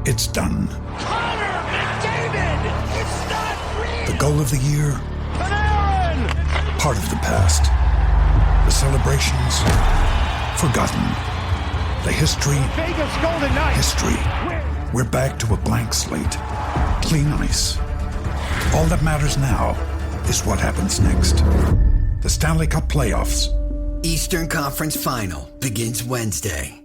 It's done. Connor McDavid! It's not real! The goal of the year? Panarin! Part of the past. The celebrations? Forgotten. The history? Vegas Golden Knights! History. We're back to a blank slate. Clean ice. All that matters now is what happens next. The Stanley Cup playoffs. Eastern Conference Final begins Wednesday.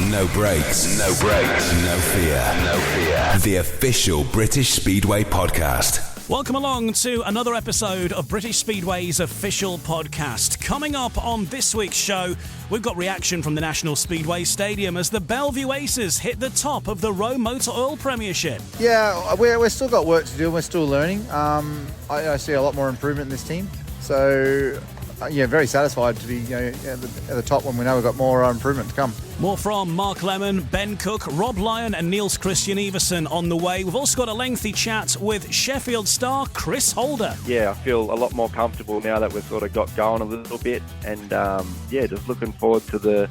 No breaks, no breaks, no fear, no fear. The official British Speedway podcast. Welcome along to another episode of British Speedway's official podcast. Coming up on this week's show, we've got reaction from the National Speedway Stadium as the Bellevue Aces hit the top of the ROWE Motor Oil Premiership. Yeah, we're still got work to do. We're still learning. I see a lot more improvement in this team. So, very satisfied to be at the top when we know we've got more improvement to come. More from Mark Lemon, Ben Cook, Rob Lyon and Niels Christian Everson on the way. We've also got a lengthy chat with Sheffield star Chris Holder. Yeah, I feel a lot more comfortable now that we've sort of got going a little bit, and just looking forward to the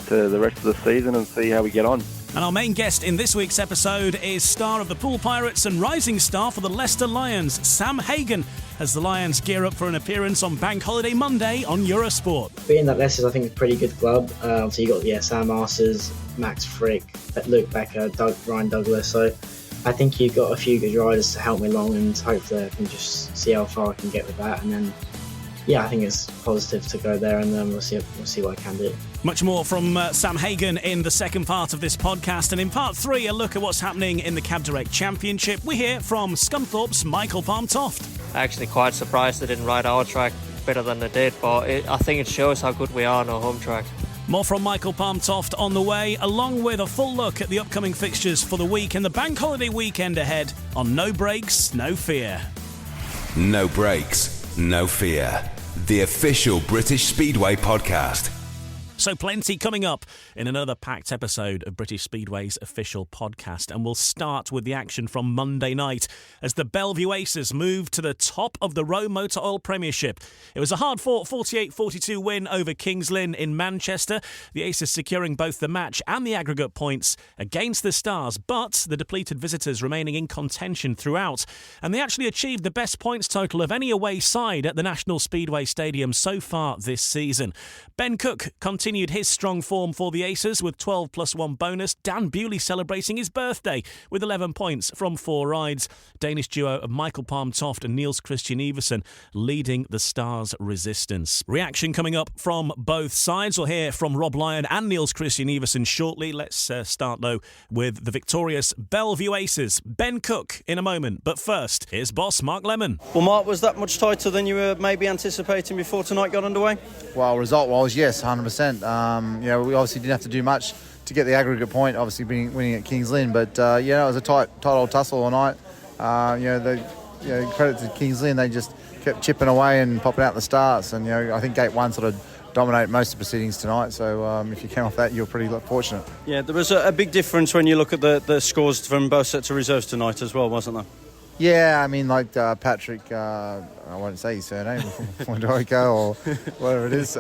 rest of the season and see how we get on. And our main guest in this week's episode is star of the Poole Pirates and rising star for the Leicester Lions, Sam Hagon, as the Lions gear up for an appearance on Bank Holiday Monday on Eurosport. Being that Leicester's, I think, a pretty good club. So you got Sam Masters, Max Frick, Luke Becker, Ryan Douglas. So I think you've got a few good riders to help me along, and hopefully I can just see how far I can get with that. And then, I think it's positive to go there, and then we'll see what I can do. Much more from Sam Hagon in the second part of this podcast. And in part 3, a look at what's happening in the Cab Direct Championship. We hear from Scunthorpe's Michael Palm Toft. Actually quite surprised they didn't ride our track better than they did, but I think it shows how good we are on our home track. More from Michael Palm Toft on the way, along with a full look at the upcoming fixtures for the week and the Bank Holiday weekend ahead on No Breaks, No Fear. No breaks, no fear. The official British Speedway podcast. So plenty coming up in another packed episode of British Speedway's official podcast. And we'll start with the action from Monday night as the Bellevue Aces moved to the top of the ROWE Motor Oil Premiership. It was a hard-fought 48-42 win over Kings Lynn in Manchester. The Aces securing both the match and the aggregate points against the Stars, but the depleted visitors remaining in contention throughout. And they actually achieved the best points total of any away side at the National Speedway Stadium so far this season. Ben Cook continued his strong form for the Aces with 12 plus 1 bonus. Dan Bewley celebrating his birthday with 11 points from 4 rides. Danish duo of Michael Palm Toft and Niels Christian Everson leading the Stars' resistance. Reaction coming up from both sides. We'll hear from Rob Lyon and Niels Christian Everson shortly. Let's start though with the victorious Bellevue Aces. Ben Cook in a moment, but first here's boss Mark Lemon. Well, Mark, was that much tighter than you were maybe anticipating before tonight got underway? Well, result-wise, yes, 100%. We obviously didn't have to do much to get the aggregate point, obviously winning at Kings Lynn, but it was a tight old tussle all night. Credit to Kings Lynn, they just kept chipping away and popping out the starts, and I think Gate 1 sort of dominated most of the proceedings tonight, so if you came off that, you're pretty fortunate. Yeah, there was a big difference when you look at the scores from both sets of reserves tonight as well, wasn't there? Yeah, I mean, Patrick, I won't say his surname, Mondorico or whatever it is,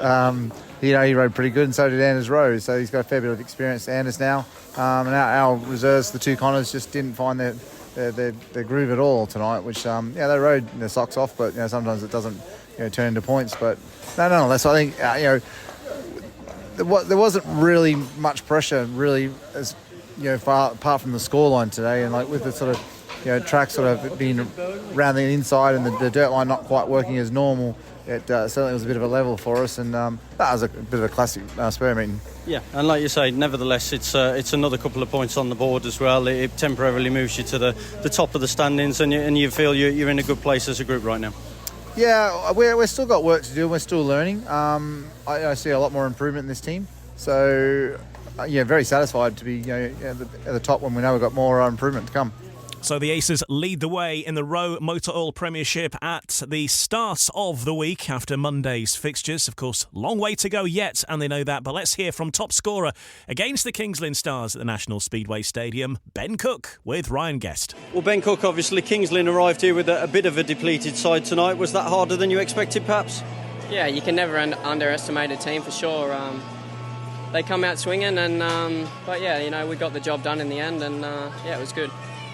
he rode pretty good, and so did Anders Rowe, so he's got a fair bit of experience, Anders now. And our reserves, the two Connors, just didn't find their groove at all tonight, which, they rode their socks off, but, sometimes it doesn't, turn into points. But, nonetheless, I think, there wasn't really much pressure, really, as, far apart from the scoreline today, and, with the sort of, track sort of being around the inside and the dirt line not quite working as normal, it certainly was a bit of a level for us, and that was a bit of a classic spur meeting. Yeah, and like you say, nevertheless, it's another couple of points on the board as well. It temporarily moves you to the top of the standings, and you feel you're in a good place as a group right now. Yeah, we're still got work to do. We're still learning. I see a lot more improvement in this team, so very satisfied to be at the top when we know we've got more improvement to come. So the Aces lead the way in the ROWE Motor Oil Premiership at the start of the week after Monday's fixtures. Of course, long way to go yet, and they know that. But let's hear from top scorer against the Kings Lynn Stars at the National Speedway Stadium, Ben Cook, with Ryan Guest. Well, Ben Cook, obviously Kings Lynn arrived here with a bit of a depleted side tonight. Was that harder than you expected, perhaps? Yeah, you can never underestimate a team for sure. they come out swinging, and but yeah, we got the job done in the end, and yeah, it was good.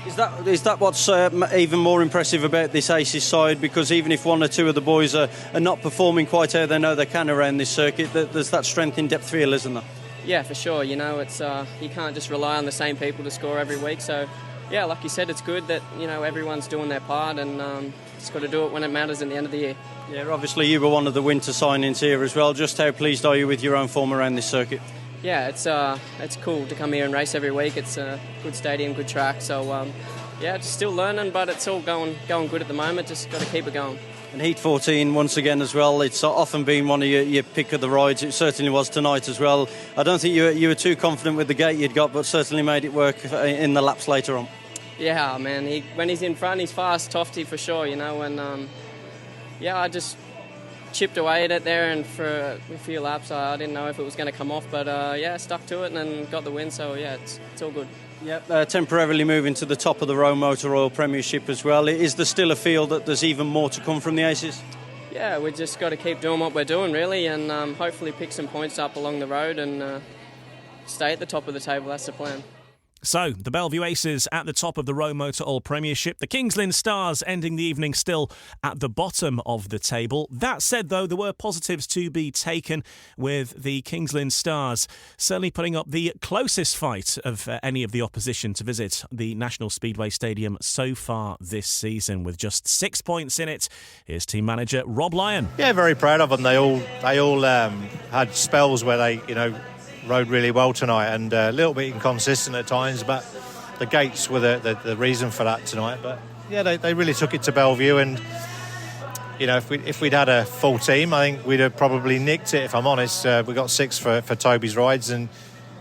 Is that what's even more impressive about this Aces side? Because even if one or two of the boys are not performing quite how they know they can around this circuit, there's that strength in depth field, isn't there? Yeah, for sure. It's you can't just rely on the same people to score every week. So, yeah, like you said, it's good that everyone's doing their part, and just got to do it when it matters at the end of the year. Yeah, obviously you were one of the winter signings here as well. Just how pleased are you with your own form around this circuit? Yeah, it's cool to come here and race every week. It's a good stadium, good track. So, yeah, just still learning, but it's all going good at the moment. Just got to keep it going. And Heat 14 once again as well. It's often been one of your pick of the rides. It certainly was tonight as well. I don't think you were too confident with the gate you'd got, but certainly made it work in the laps later on. Yeah, man. When he's in front, he's fast, Tofty for sure. And yeah, I just chipped away at it there, and for a few laps, I didn't know if it was going to come off, but yeah, stuck to it and then got the win. So yeah, it's all good. Yep, temporarily moving to the top of the ROWE Motor Oil Premiership as well. Is there still a feel that there's even more to come from the Aces? Yeah, we just got to keep doing what we're doing, really, and hopefully pick some points up along the road and stay at the top of the table. That's the plan. So, the Bellevue Aces at the top of the ROWE Motor Oil Premiership. The Kings Lynn Stars ending the evening still at the bottom of the table. That said, though, there were positives to be taken with the Kings Lynn Stars certainly putting up the closest fight of any of the opposition to visit the National Speedway Stadium so far this season, with just 6 points in it. Here's team manager Rob Lyon. Yeah, very proud of them. They all had spells where they, rode really well tonight, and a little bit inconsistent at times, but the gates were the reason for that tonight. But yeah, they really took it to Bellevue, and if we'd had a full team, I think we'd have probably nicked it, if I'm honest. We got 6 for Toby's rides, and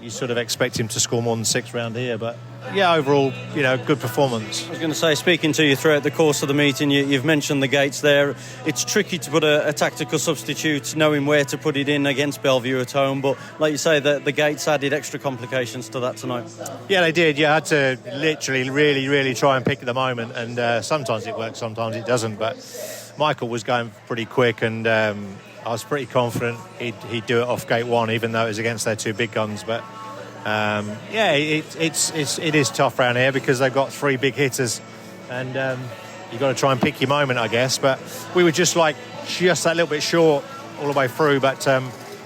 you sort of expect him to score more than 6 round here, but yeah, overall, good performance. I was going to say, speaking to you throughout the course of the meeting, you've mentioned the gates there. It's tricky to put a tactical substitute, knowing where to put it in against Bellevue at home, but like you say, the gates added extra complications to that tonight. Yeah, they did. You had to literally really, really try and pick at the moment, and sometimes it works, sometimes it doesn't, but Michael was going pretty quick, and I was pretty confident he'd do it off gate 1, even though it was against their 2 big guns, but yeah, it is tough around here because they've got 3 big hitters, and you've got to try and pick your moment, I guess. But we were just that little bit short all the way through. But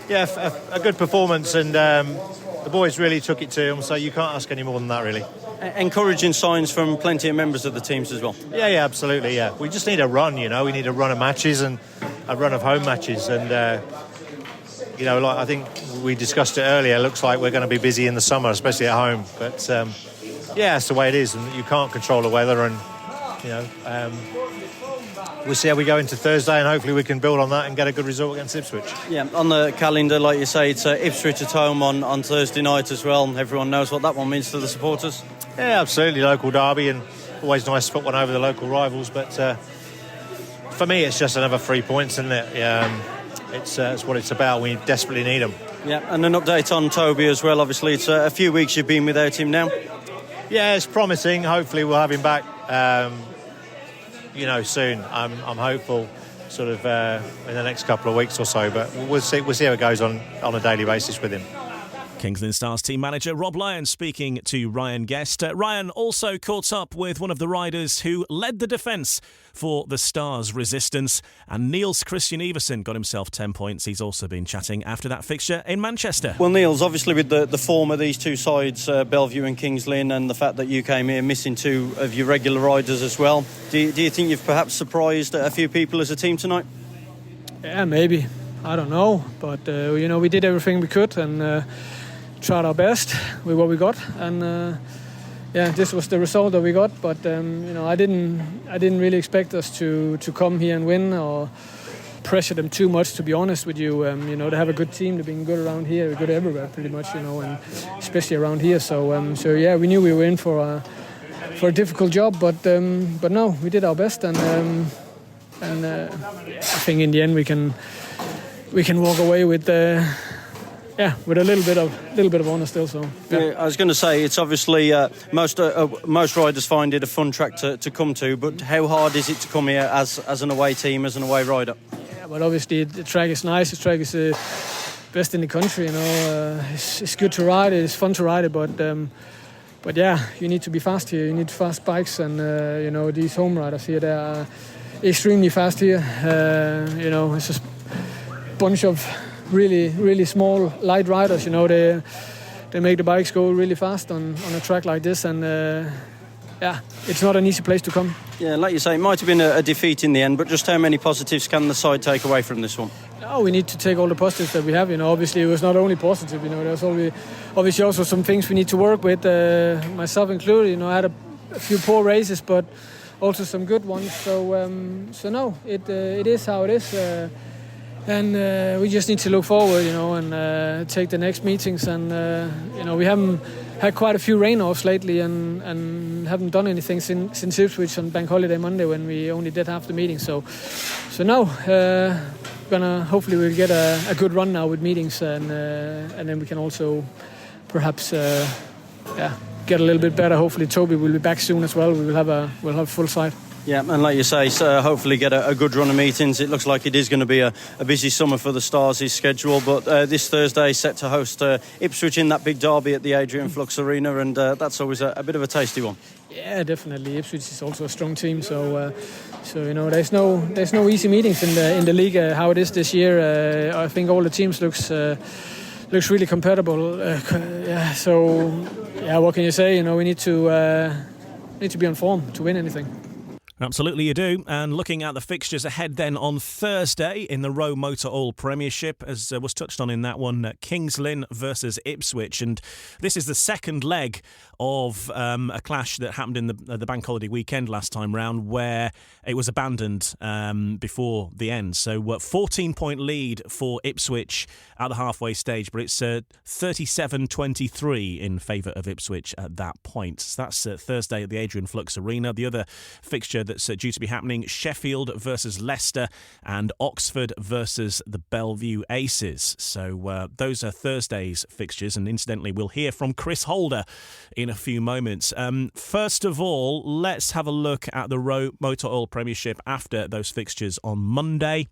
yeah, a good performance, and the boys really took it to them. So you can't ask any more than that, really. Encouraging signs from plenty of members of the teams as well. Yeah, absolutely. Yeah, we just need a run. We need a run of matches and a run of home matches, and like I think we discussed it earlier, it looks like we're going to be busy in the summer, especially at home. But yeah, it's the way it is, and you can't control the weather. And we'll see how we go into Thursday, and hopefully we can build on that and get a good result against Ipswich. Yeah, on the calendar, like you say, it's Ipswich at home on Thursday night as well. Everyone knows what that one means to the supporters. Yeah, absolutely, local derby, and always nice to put one over the local rivals. But for me, it's just another 3 points, isn't it? It's what it's about. We desperately need them. Yeah, and an update on Toby as well. Obviously, it's a few weeks you've been without him now. Yeah, it's promising. Hopefully, we'll have him back. Soon. I'm hopeful, sort of in the next couple of weeks or so. But we'll see how it goes on a daily basis with him. Kings Lynn Stars team manager Rob Lyon speaking to Ryan Guest. Ryan also caught up with one of the riders who led the defence for the Stars resistance, and Niels Christian Everson got himself 10 points. He's also been chatting after that fixture in Manchester. Well, Niels, obviously with the form of these two sides, Bellevue and Kings Lynn, and the fact that you came here missing 2 of your regular riders as well, do you think you've perhaps surprised a few people as a team tonight? Yeah, maybe. I don't know, but we did everything we could, and tried our best with what we got, and this was the result that we got. But I didn't really expect us to come here and win or pressure them too much, to be honest with you. They have a good team. They've been good around here, good everywhere pretty much, and especially around here. So yeah, we knew we were in for a difficult job, but no, we did our best, and I think in the end we can walk away with with a little bit of honour still. So yeah, I was going to say, it's obviously most riders find it a fun track to come to, but how hard is it to come here as an away team, as an away rider? Yeah, but obviously the track is nice. The track is best in the country. It's good to ride it. It's fun to ride it, but yeah, you need to be fast here. You need fast bikes, and these home riders here, they are extremely fast here. It's just a bunch of really, really small, light riders. They make the bikes go really fast on a track like this, and it's not an easy place to come. Yeah, like you say, it might have been a defeat in the end, but just how many positives can the side take away from this one? No, we need to take all the positives that we have. Obviously it was not only positive. There's obviously also some things we need to work with, myself included. I had a few poor races, but also some good ones. So no, it is how it is. And we just need to look forward, and take the next meetings. And we haven't had quite a few rain-offs lately, and haven't done anything since Ipswich on Bank Holiday Monday when we only did half the meeting. So now hopefully we'll get a good run now with meetings, and then we can also perhaps get a little bit better. Hopefully Toby will be back soon as well. We'll have full side. Yeah, and like you say, hopefully get a good run of meetings. It looks like it is going to be a busy summer for the Stars' schedule, but this Thursday set to host Ipswich in that big derby at the Adrian Flux Arena, and that's always a bit of a tasty one. Yeah, definitely. Ipswich is also a strong team, so there's no easy meetings in the league. How it is this year, I think all the teams looks really compatible. What can you say? We need to be on form to win anything. Absolutely you do. And looking at the fixtures ahead then on Thursday in the ROWE Motor Oil Premiership, as was touched on in that one, Kings Lynn versus Ipswich. And this is the second leg of a clash that happened in the bank holiday weekend last time round, where it was abandoned before the end. So 14-point lead for Ipswich at the halfway stage, but it's 37-23 in favour of Ipswich at that point. So that's Thursday at the Adrian Flux Arena. The other fixture that's due to be happening, Sheffield versus Leicester and Oxford versus the Bellevue Aces. So those are Thursday's fixtures, and incidentally we'll hear from Chris Holder in a few moments. First of all, let's have a look at the ROWE Motor Oil Premiership after those fixtures on Monday.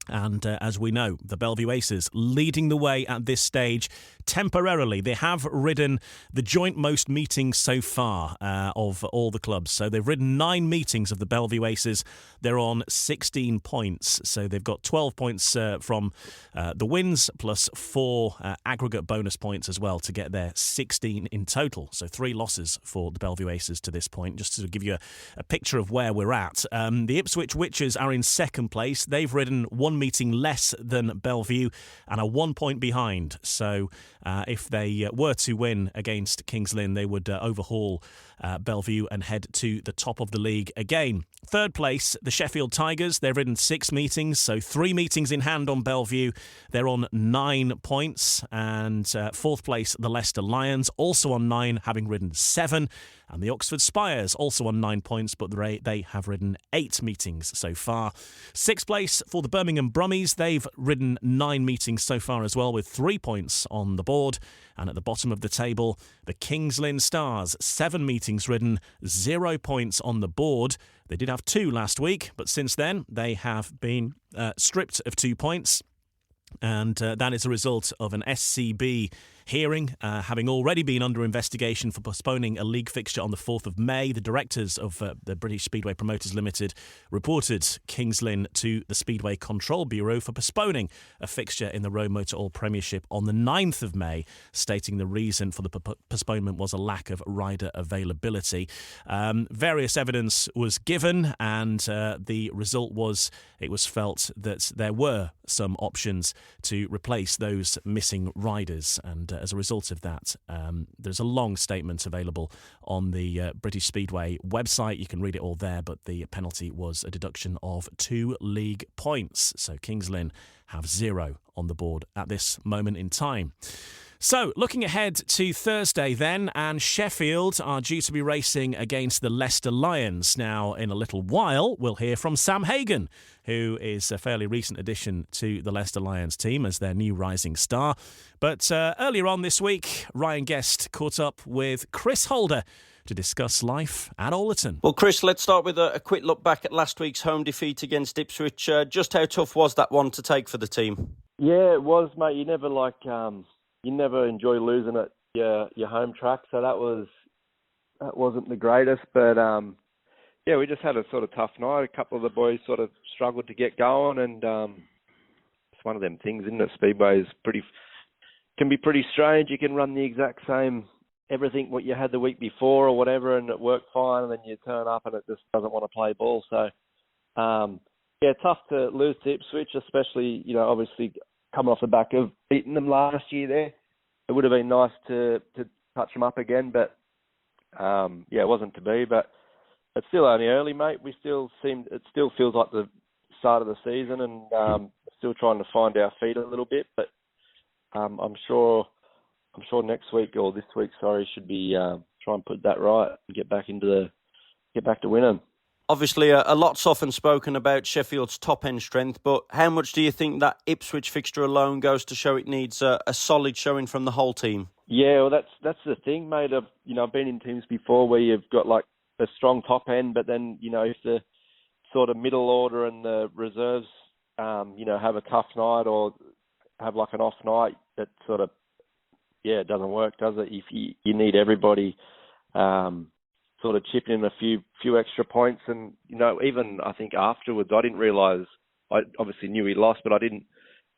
And as we know, the Bellevue Aces leading the way at this stage temporarily. They have ridden the joint most meetings so far of all the clubs. So they've ridden 9 meetings of the Bellevue Aces. They're on 16 points. So they've got 12 points from the wins plus 4 aggregate bonus points as well to get their 16 in total. So 3 losses for the Bellevue Aces to this point, just to give you a picture of where we're at. The Ipswich Witches are in second place. They've ridden 1 meeting less than Bellevue and are 1 point behind. So if they were to win against Kings Lynn, they would overhaul Bellevue and head to the top of the league again. Third place, the Sheffield Tigers. They've ridden 6 meetings, so 3 meetings in hand on Bellevue. They're on 9 points. And fourth place, the Leicester Lions, also on 9, having ridden 7. And the Oxford Spires, also on 9 points, but they have ridden 8 meetings so far. Sixth place for the Birmingham Brummies. They've ridden 9 meetings so far as well, with 3 points on the board. And at the bottom of the table, the Kings Lynn Stars, 7 meetings ridden, 0 points on the board. They did have 2 last week, but since then they have been stripped of 2 points. And that is a result of an SCB hearing, having already been under investigation for postponing a league fixture on the 4th of May. The directors of the British Speedway Promoters Limited reported Kings Lynn to the Speedway Control Bureau for postponing a fixture in the ROWE Motor Oil Premiership on the 9th of May, stating the reason for the postponement was a lack of rider availability. Various evidence was given, and the result was it was felt that there were some options to replace those missing riders, and as a result of that, there's a long statement available on the British Speedway website. You can read it all there, but the penalty was a deduction of 2 league points. So Kings Lynn have 0 on the board at this moment in time. So, looking ahead to Thursday then, and Sheffield are due to be racing against the Leicester Lions. Now, in a little while, we'll hear from Sam Hagen, who is a fairly recent addition to the Leicester Lions team as their new rising star. But earlier on this week, Ryan Guest caught up with Chris Holder to discuss life at Alderton. Well, Chris, let's start with a quick look back at last week's home defeat against Ipswich. Just how tough was that one to take for the team? Yeah, it was, mate. You never you never enjoy losing at your home track, so that wasn't the greatest. But yeah, we just had a sort of tough night. A couple of the boys sort of struggled to get going, and it's one of them things, isn't it? Speedway is can be pretty strange. You can run the exact same everything what you had the week before or whatever, and it worked fine, and then you turn up and it just doesn't want to play ball. So yeah, tough to lose to Ipswich, especially, obviously coming off the back of beating them last year there. It would have been nice to touch them up again, but yeah, it wasn't to be. But it's still only early, mate. It still feels like the start of the season, and still trying to find our feet a little bit. But I'm sure next week, or this week, sorry, should be try and put that right and get back to winning. Obviously, a lot's often spoken about Sheffield's top-end strength, but how much do you think that Ipswich fixture alone goes to show it needs a solid showing from the whole team? Yeah, well, that's the thing, mate. I've been in teams before where you've got like a strong top end, but then if the sort of middle order and the reserves, have a tough night or have like an off night, that sort of it doesn't work, does it? If you need everybody. Sort of chipping in a few extra points, and even I think afterwards I didn't realise. I obviously knew he lost, but I didn't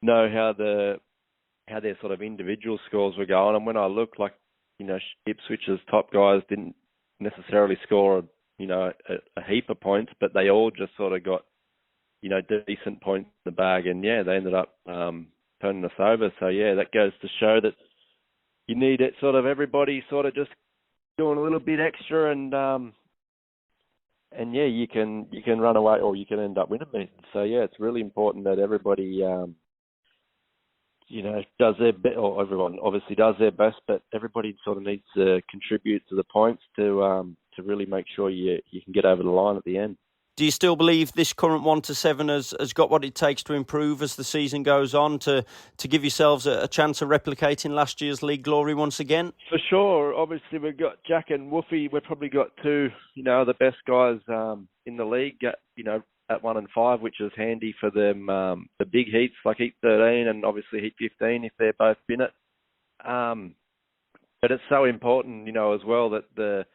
know how their sort of individual scores were going. And when I looked, Ipswich's top guys didn't necessarily score a heap of points, but they all just sort of got decent points in the bag, and they ended up turning us over. So that goes to show that you need it, sort of everybody sort of just doing a little bit extra, and you can run away, or you can end up winning it. So it's really important that everybody does their best, or everyone obviously does their best, but everybody sort of needs to contribute to the points to really make sure you can get over the line at the end. Do you still believe this current 1-7 has got what it takes to improve as the season goes on, to give yourselves a chance of replicating last year's league glory once again? For sure. Obviously, we've got Jack and Woofy. We've probably got two, the best guys in the league, at 1 and 5, which is handy for them, the big heats like Heat 13 and obviously Heat 15 if they're both in it. But it's so important, as well, that the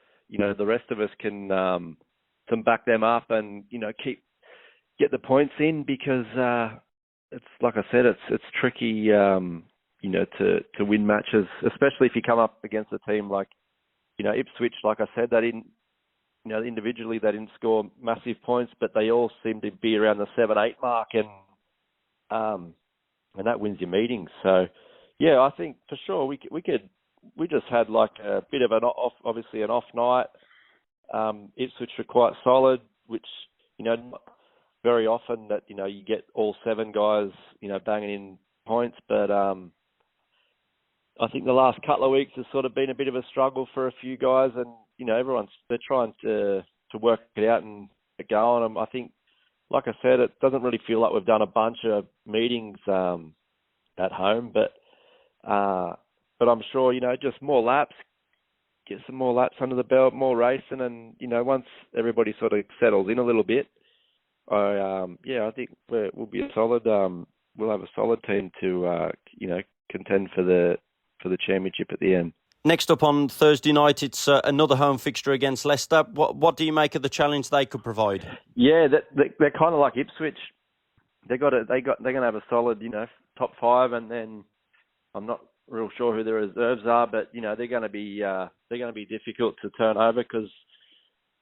rest of us can back them up and get the points in, because it's like I said, it's tricky to win matches, especially if you come up against a team like Ipswich. Like I said, they didn't individually they didn't score massive points, but they all seem to be around the 7-8 mark, and that wins your meetings. So I think for sure we just had like a bit of an off night. Ipswich were quite solid, which, not very often that, you get all 7 guys, banging in points. But I think the last couple of weeks has sort of been a bit of a struggle for a few guys, and, they're trying to work it out and get going. I think, like I said, it doesn't really feel like we've done a bunch of meetings at home, but I'm sure, just more laps, get some more laps under the belt, more racing, and once everybody sort of settles in a little bit, I think we'll be a solid. We'll have a solid team to contend for the championship at the end. Next up on Thursday night, it's another home fixture against Leicester. What do you make of the challenge they could provide? Yeah, they're kind of like Ipswich. They're going to have a solid top 5, and then I'm not real sure who their reserves are, but they're going to be difficult to turn over, because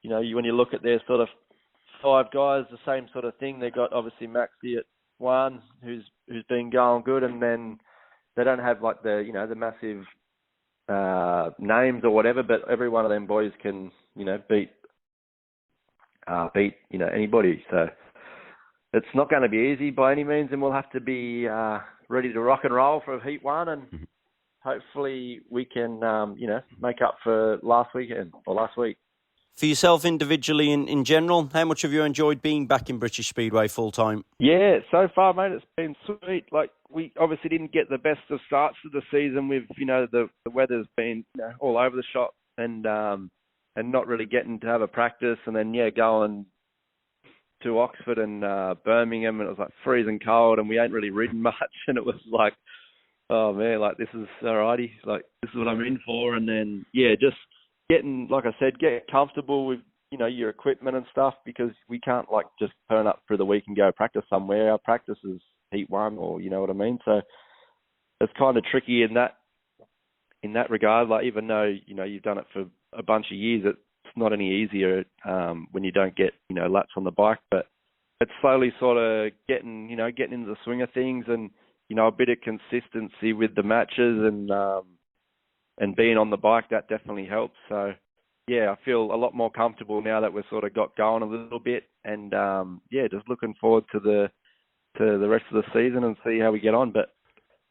when you look at their sort of 5 guys, the same sort of thing. They got obviously Maxi at 1, who's been going good, and then they don't have like the the massive names or whatever, but every one of them boys can beat anybody. So it's not going to be easy by any means, and we'll have to be ready to rock and roll for Heat 1, and hopefully we can, make up for last weekend or last week. For yourself individually, in general, how much have you enjoyed being back in British Speedway full time? Yeah, so far, mate, it's been sweet. Like, we obviously didn't get the best of starts to the season with, the weather's been all over the shop, and not really getting to have a practice, and then go and to Oxford and Birmingham, and it was like freezing cold, and we ain't really ridden much, and it was like, oh man, like this is alrighty, like this is what I'm in for. And then just getting, like I said, get comfortable with your equipment and stuff, because we can't like just turn up for the week and go practice somewhere. Our practice is heat one, or you know what I mean. So it's kind of tricky in that regard. Like even though you've done it for a bunch of years, it's not any easier when you don't get laps on the bike. But it's slowly sort of getting into the swing of things, and a bit of consistency with the matches and being on the bike, that definitely helps. So I feel a lot more comfortable now that we've sort of got going a little bit, and just looking forward to the rest of the season and see how we get on. But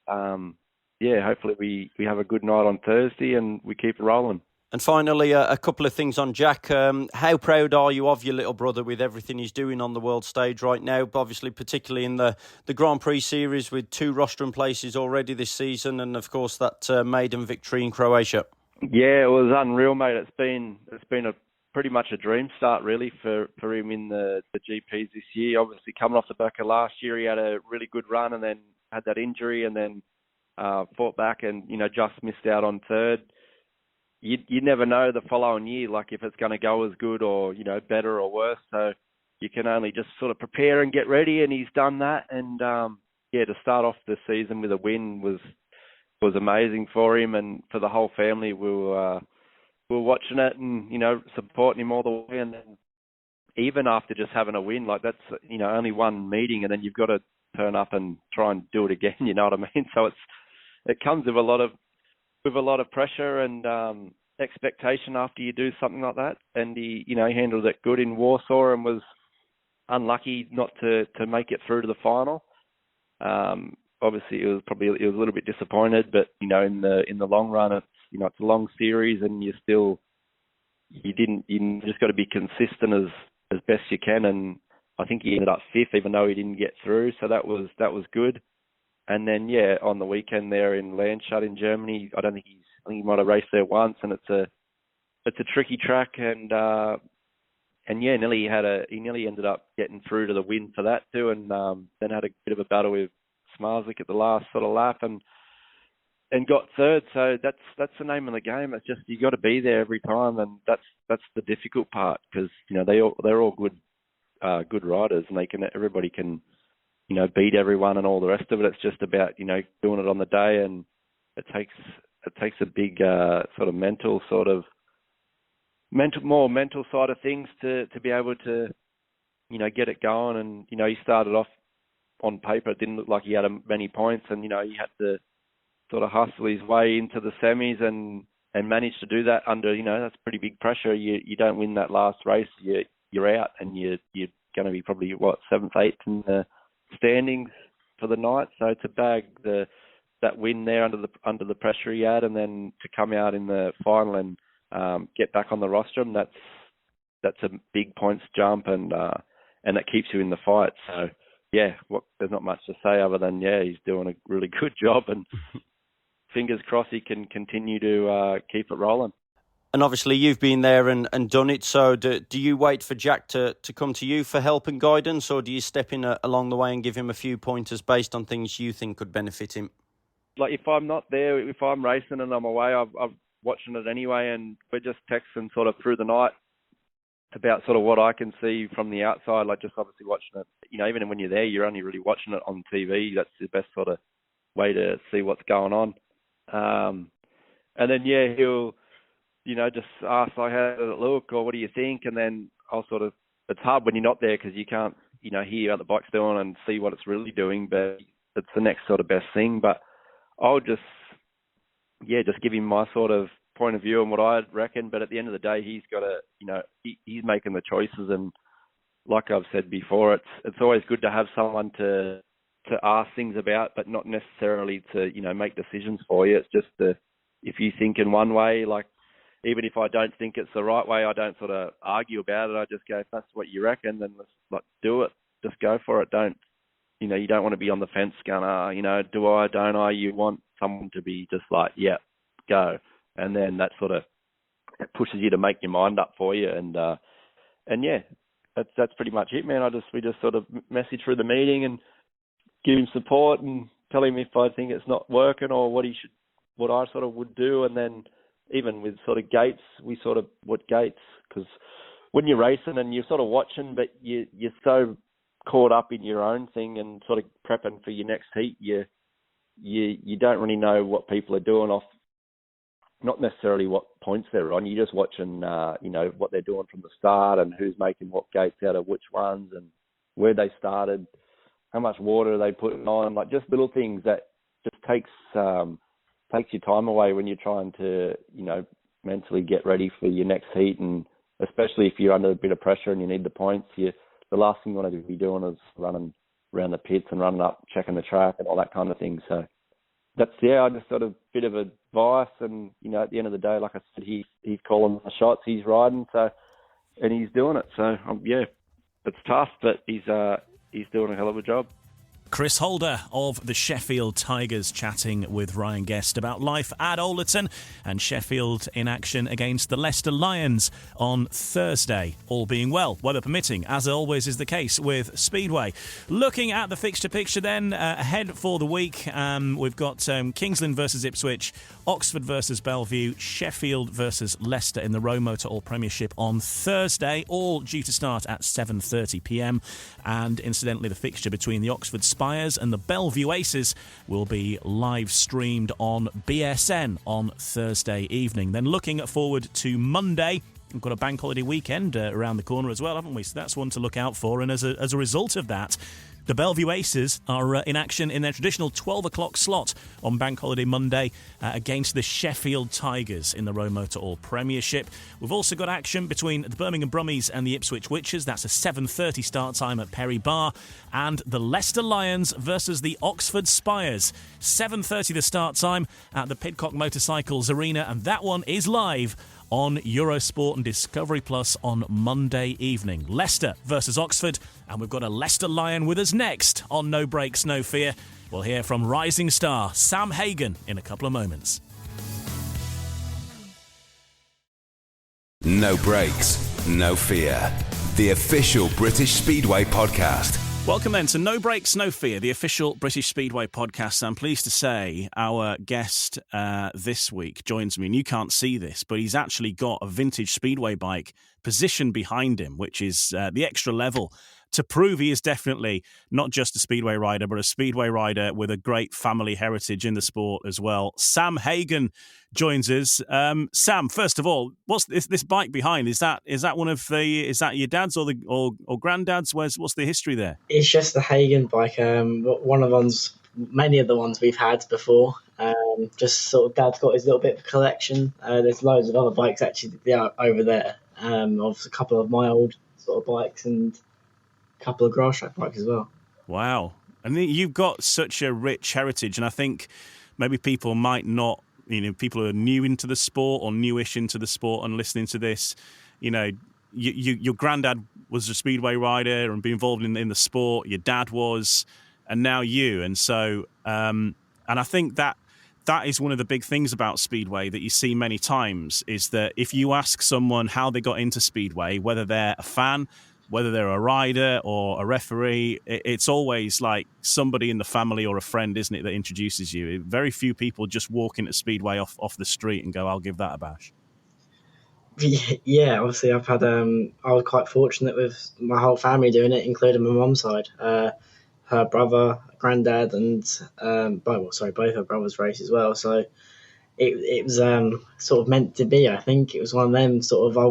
hopefully we have a good night on Thursday and we keep it rolling. And finally, a couple of things on Jack. How proud are you of your little brother with everything he's doing on the world stage right now? Obviously, particularly in the Grand Prix series with 2 rostrum places already this season, and of course that maiden victory in Croatia. Yeah, it was unreal, mate. It's been a pretty much a dream start really for him in the GPs this year. Obviously, coming off the back of last year, he had a really good run and then had that injury, and then fought back and just missed out on third. You never know the following year, like if it's going to go as good or, better or worse. So you can only just sort of prepare and get ready, and he's done that. And, to start off the season with a win was amazing for him and for the whole family. We were watching it and, supporting him all the way. And then even after just having a win, like that's, only one meeting, and then you've got to turn up and try and do it again, you know what I mean? So it comes with a lot of pressure and expectation after you do something like that. And he handled it good in Warsaw and was unlucky not to make it through to the final. Obviously, he was a little bit disappointed, but in the long run, it's it's a long series, and you just got to be consistent as best you can. And I think he ended up 5th, even though he didn't get through. So that was good. And then, on the weekend there in Landshut in Germany, I think he might have raced there once, and it's a tricky track, and he nearly ended up getting through to the win for that too, and then had a bit of a battle with Smarslik at the last sort of lap, and got third. So that's the name of the game. It's just you got to be there every time, and that's the difficult part, because they're all good riders, and everybody can beat everyone and all the rest of it. It's just about, doing it on the day, and it takes a big sort of mental side of things to be able to, get it going. And, he started off on paper, it didn't look like he had many points, and, he had to sort of hustle his way into the semis and managed to do that under, that's pretty big pressure. You don't win that last race, you're out, and you're going to be probably 7th, 8th in the standings for the night. So to bag that win there under the pressure he had, and then to come out in the final and get back on the rostrum, that's a big points jump, and that keeps you in the fight. So there's not much to say other than he's doing a really good job, and fingers crossed he can continue to keep it rolling. And obviously you've been there and done it, so do you wait for Jack to come to you for help and guidance, or do you step in along the way and give him a few pointers based on things you think could benefit him? Like if I'm not there, if I'm racing and I'm away, I'm watching it anyway, and we're just texting sort of through the night about sort of what I can see from the outside, like just obviously watching it. Even when you're there, you're only really watching it on TV. That's the best sort of way to see what's going on. And then, he'll, just ask, like, how does it look, or what do you think? And then I'll sort of, it's hard when you're not there because you can't, hear how the bike's doing and see what it's really doing, but it's the next sort of best thing. But I'll just give him my sort of point of view and what I reckon. But at the end of the day, he's got to, he's making the choices. And like I've said before, it's always good to have someone to ask things about, but not necessarily to, make decisions for you. It's just if you think in one way, like, even if I don't think it's the right way, I don't sort of argue about it. I just go, if that's what you reckon, then let's do it. Just go for it. Don't, you don't want to be on the fence going, do I, don't I? You want someone to be just like, yeah, go. And then that sort of pushes you to make your mind up for you. And that's pretty much it, man. We just sort of message through the meeting and give him support and tell him if I think it's not working or what I sort of would do. And then even with sort of gates, what gates, because when you're racing and you're sort of watching, but you're so caught up in your own thing and sort of prepping for your next heat, you don't really know what people are doing off, not necessarily what points they're on. You're just watching, what they're doing from the start and who's making what gates out of which ones and where they started, how much water they put on, like just little things that just takes your time away when you're trying to, mentally get ready for your next heat. And especially if you're under a bit of pressure and you need the points, the last thing you want to be doing is running around the pits and running up, checking the track and all that kind of thing. So I just sort of bit of advice. And, at the end of the day, like I said, he's calling the shots, he's riding, and he's doing it. So, it's tough, but he's doing a hell of a job. Chris Holder of the Sheffield Tigers chatting with Ryan Guest about life at Olerton and Sheffield in action against the Leicester Lions on Thursday, all being well, weather permitting, as always is the case with Speedway. Looking at the fixture picture then, ahead for the week, we've got Kingsland versus Ipswich, Oxford versus Bellevue, Sheffield versus Leicester in the ROWE Motor Oil Premiership on Thursday, all due to start at 7:30pm. And incidentally, the fixture between the Oxford Spires and the Bellevue Aces will be live streamed on BSN on Thursday evening. Then looking forward to Monday, we've got a bank holiday weekend around the corner as well, haven't we? So that's one to look out for. And as a result of that, the Bellevue Aces are in action in their traditional 12 o'clock slot on Bank Holiday Monday against the Sheffield Tigers in the ROWE Motor Oil Premiership. We've also got action between the Birmingham Brummies and the Ipswich Witches. That's a 7:30 start time at Perry Bar. And the Leicester Lions versus the Oxford Spires. 7:30 the start time at the Pidcock Motorcycles Arena. And that one is live on Eurosport and Discovery Plus on Monday evening. Leicester versus Oxford, and we've got a Leicester Lion with us next on No Brakes, No Fear. We'll hear from rising star Sam Hagen in a couple of moments. No Brakes, No Fear, the official British Speedway podcast. Welcome then to No Brakes, No Fear, the official British Speedway podcast. I'm pleased to say our guest this week joins me, and you can't see this, but he's actually got a vintage Speedway bike positioned behind him, which is the extra level to prove he is definitely not just a Speedway rider, but a Speedway rider with a great family heritage in the sport as well. Sam Hagen joins us. Sam, first of all, what's this bike behind? Is that your dad's or granddad's? What's the history there? It's just the Hagen bike. One of the ones, many of the ones we've had before. Just sort of dad's got his little bit of collection. There's loads of other bikes actually over there. Of a couple of my old sort of bikes and a couple of grass track bikes as well. Wow. And you've got such a rich heritage, and I think maybe people might not, people who are new into the sport or newish into the sport and listening to this, your granddad was a Speedway rider and been involved in the sport, your dad was, and now you. And so, and I think that is one of the big things about Speedway that you see many times, is that if you ask someone how they got into Speedway, whether they're a fan, whether they're a rider or a referee, it's always like somebody in the family or a friend, isn't it, that introduces you. Very few people just walk into Speedway off the street and go, I'll give that a bash. Yeah, obviously I was quite fortunate with my whole family doing it, including my mum's side. Her brother, granddad, and both her brothers race as well. So it was sort of meant to be. I think it was one of them sort of, I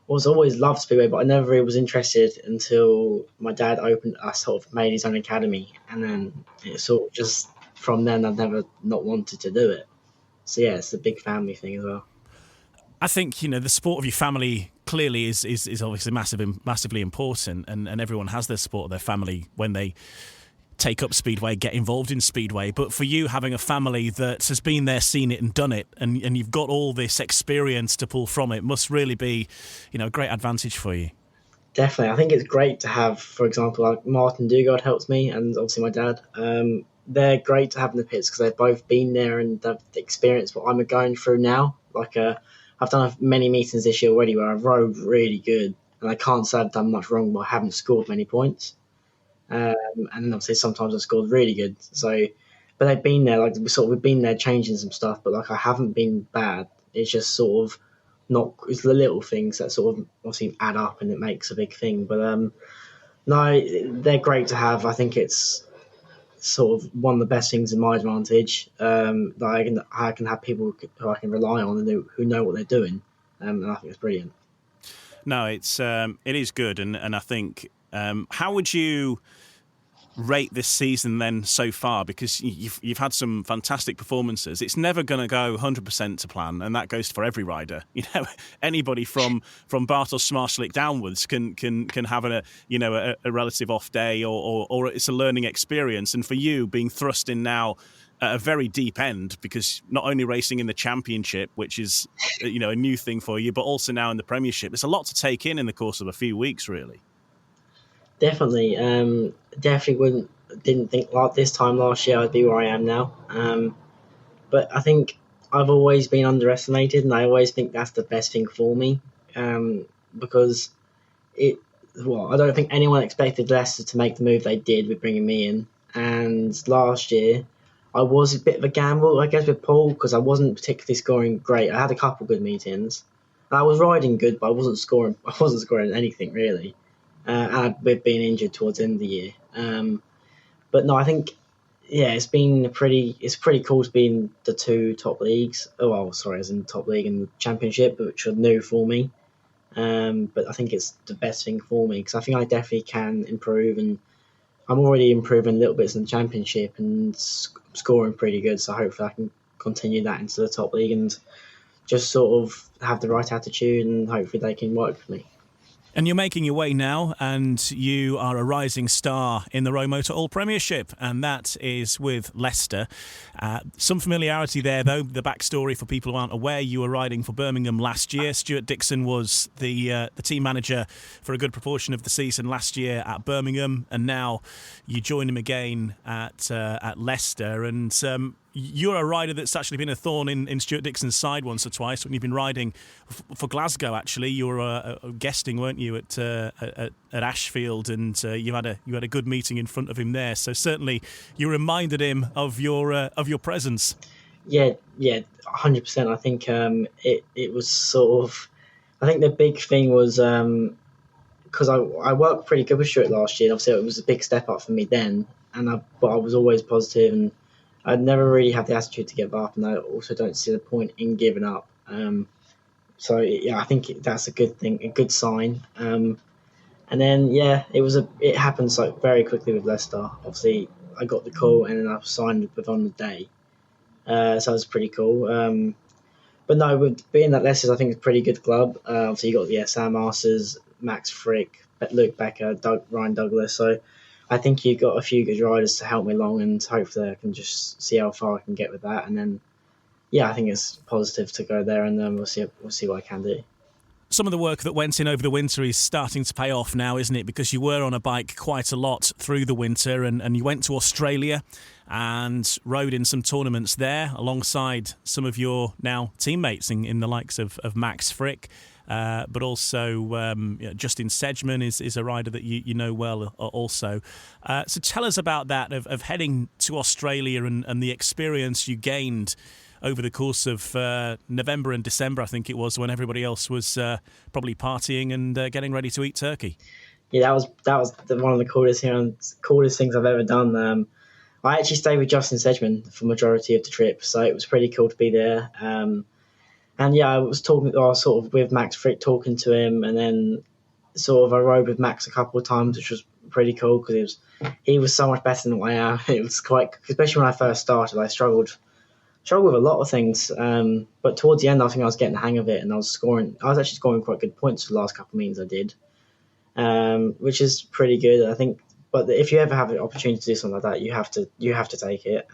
was always loved Speedway, but I never really was interested until my dad made his own academy, and then it sort of just from then I've never not wanted to do it. So yeah, it's a big family thing as well. I think the support of your family clearly is obviously massively important, and everyone has their support of their family when they take up Speedway, get involved in Speedway. But for you, having a family that has been there, seen it and done it, and you've got all this experience to pull from it, must really be a great advantage for you. Definitely. I think it's great to have, for example, like Martin Dugard helps me, and obviously my dad. They're great to have in the pits because they've both been there and they've experienced what I'm going through now. Like I've done many meetings this year already where I've rode really good, and I can't say I've done much wrong, but I haven't scored many points. And then obviously sometimes I've scored really good. So, but they've been there, like we've been there changing some stuff, but like I haven't been bad. It's just sort of not. It's the little things that sort of obviously add up, and it makes a big thing. But no, they're great to have. I think it's sort of one of the best things in my advantage. That I can have people who I can rely on and who know what they're doing, and I think it's brilliant. No, it is good, and I think how would you rate this season then so far? Because you've had some fantastic performances. It's never going to go 100% to plan, and that goes for every rider. You know, anybody from Bartos Smarslik downwards can have a relative off day, or it's a learning experience. And for you, being thrust in now at a very deep end, because not only racing in the Championship, which is a new thing for you, but also now in the Premiership, it's a lot to take in the course of a few weeks, really. Definitely, didn't think like this time last year I'd be where I am now. But I think I've always been underestimated, and I always think that's the best thing for me. Because I don't think anyone expected Leicester to make the move they did with bringing me in. And last year, I was a bit of a gamble, I guess, with Poole, because I wasn't particularly scoring great. I had a couple good meetings, and I was riding good, but I wasn't scoring anything really. And we've been injured towards the end of the year. But no, I think, it's pretty cool to be in the two top leagues. As in the top league and the Championship, which are new for me. But I think it's the best thing for me, because I think I definitely can improve, and I'm already improving little bits in the Championship and scoring pretty good. So hopefully I can continue that into the top league and just sort of have the right attitude, and hopefully they can work with me. And you're making your way now, and you are a rising star in the ROWE Motor Oil Premiership, and that is with Leicester. Some familiarity there, though. The backstory for people who aren't aware: you were riding for Birmingham last year. Stuart Dixon was the team manager for a good proportion of the season last year at Birmingham, and now you join him again at Leicester. And you're a rider that's actually been a thorn in Stuart Dixon's side once or twice when you've been riding for Glasgow. Actually, you were guesting, weren't you, at Ashfield, and you had a good meeting in front of him there. So certainly, you reminded him of your presence. Yeah, 100%. I think it was sort of. I think the big thing was because I worked pretty good with Stuart last year. Obviously, it was a big step up for me then, but I was always positive, and I'd never really had the attitude to give up, and I also don't see the point in giving up. So I think that's a good thing, a good sign. And then it happened so very quickly with Leicester. Obviously, I got the call, and then I signed with on the day. So it was pretty cool. But no, with being at Leicester's, I think it's a pretty good club. Obviously, you got the Sam Masters, Max Frick, Luke Becker, Ryan Douglas. So I think you've got a few good riders to help me along, and hopefully I can just see how far I can get with that. And then, I think it's positive to go there, and then we'll see what I can do. Some of the work that went in over the winter is starting to pay off now, isn't it? Because you were on a bike quite a lot through the winter, and you went to Australia and rode in some tournaments there alongside some of your now teammates in the likes of Max Frick. But also Justin Sedgman is a rider that you know well also. So tell us about that, of heading to Australia and the experience you gained over the course of November and December, I think it was, when everybody else was probably partying and getting ready to eat turkey. Yeah, that was one of the coolest things I've ever done. I actually stayed with Justin Sedgman for the majority of the trip, so it was pretty cool to be there. And I was sort of with Max Frick, talking to him, and then sort of I rode with Max a couple of times, which was pretty cool because he was so much better than what I am. It was quite, especially when I first started, I struggled with a lot of things. But towards the end, I think I was getting the hang of it, and I was actually scoring quite good points for the last couple of meetings I did, which is pretty good, I think. But if you ever have an opportunity to do something like that, you have to take it.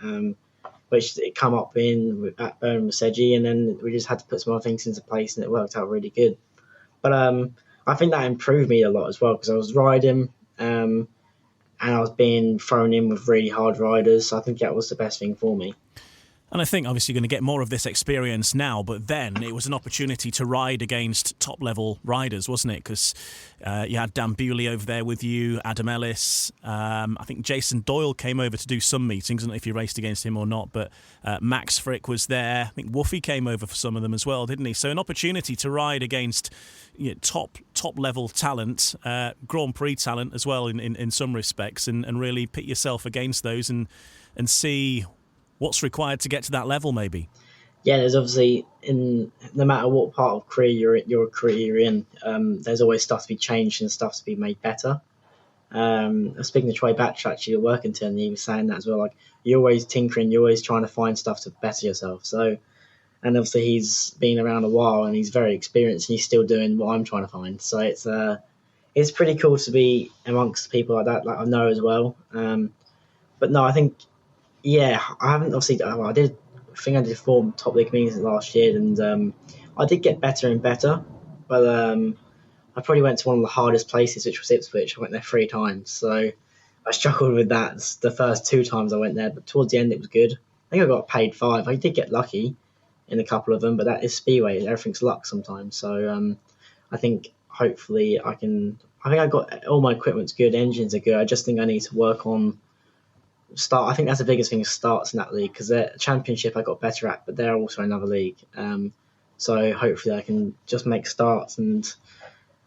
Which it come up at Birmingham with Sedgy, and then we just had to put some other things into place, and it worked out really good. But I think that improved me a lot as well, because I was riding and I was being thrown in with really hard riders, so I think that was the best thing for me. And I think obviously you're going to get more of this experience now, but then it was an opportunity to ride against top-level riders, wasn't it? Because you had Dan Bewley over there with you, Adam Ellis. I think Jason Doyle came over to do some meetings. I don't know if you raced against him or not, but Max Frick was there. I think Woofy came over for some of them as well, didn't he? So an opportunity to ride against top-level talent, Grand Prix talent as well in some respects, and really pit yourself against those and see what's required to get to that level, maybe. Yeah, there's obviously, no matter what part of your career you're in, there's always stuff to be changed and stuff to be made better. Speaking to Troy Batch, actually, at Workington, he was saying that as well. Like, you're always tinkering, you're always trying to find stuff to better yourself. So, and obviously he's been around a while and he's very experienced and he's still doing what I'm trying to find. So it's pretty cool to be amongst people like that, like I know as well. But no, I think. Yeah, I haven't obviously. I did 4 top league meetings last year, and I did get better and better. But I probably went to one of the hardest places, which was Ipswich. I went there 3 times, so I struggled with that the first 2 times I went there. But towards the end, it was good. I think I got paid 5. I did get lucky in a couple of them, but that is Speedway. Everything's luck sometimes. So I think hopefully I can. I think I got all my equipment's good, engines are good. I just think I need to work on. I think that's the biggest thing is starts in that league, because the championship I got better at, but they're also another league. So hopefully I can just make starts, and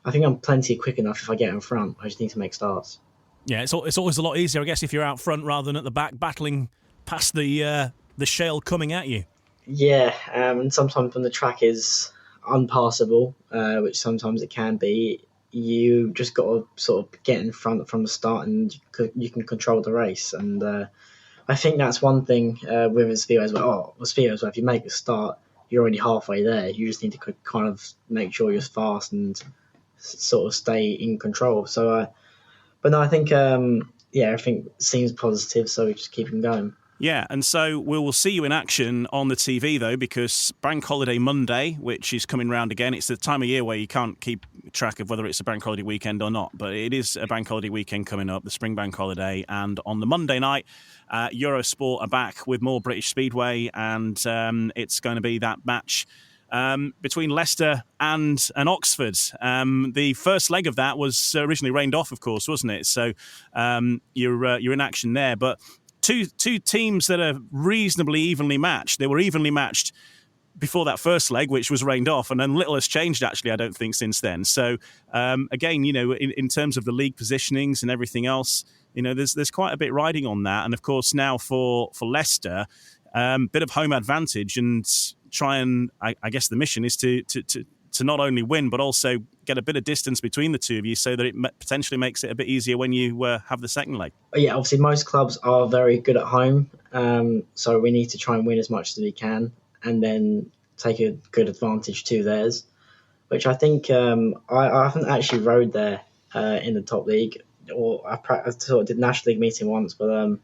I think I'm plenty quick enough if I get in front. I just need to make starts. Yeah, it's always a lot easier, I guess, if you're out front rather than at the back battling past the shale coming at you. Yeah, and sometimes when the track is unpassable, which sometimes it can be, you just got to sort of get in front from the start and you can control the race. And I think that's one thing with a Speedway as well. With Speedway as well, if you make a start, you're already halfway there. You just need to kind of make sure you're fast and sort of stay in control. So, but no, I think, everything seems positive, so we just keep them going. Yeah, and so we will see you in action on the TV, though, because Bank Holiday Monday, which is coming round again, it's the time of year where you can't keep track of whether it's a Bank Holiday weekend or not, but it is a Bank Holiday weekend coming up, the Spring Bank Holiday, and on the Monday night, Eurosport are back with more British Speedway, and it's going to be that match between Leicester and Oxford. The first leg of that was originally rained off, of course, wasn't it? So you're in action there, but two teams that are reasonably evenly matched. They were evenly matched before that first leg, which was rained off, and then little has changed, actually, I don't think, since then. So, again, in terms of the league positionings and everything else, there's quite a bit riding on that. And, of course, now for Leicester, bit of home advantage and try and, I guess the mission is to not only win, but also get a bit of distance between the two of you so that it potentially makes it a bit easier when you have the second leg. Yeah, obviously most clubs are very good at home, so we need to try and win as much as we can and then take a good advantage to theirs, which I think I haven't actually rode there in the top league, or I sort of did National League meeting once, but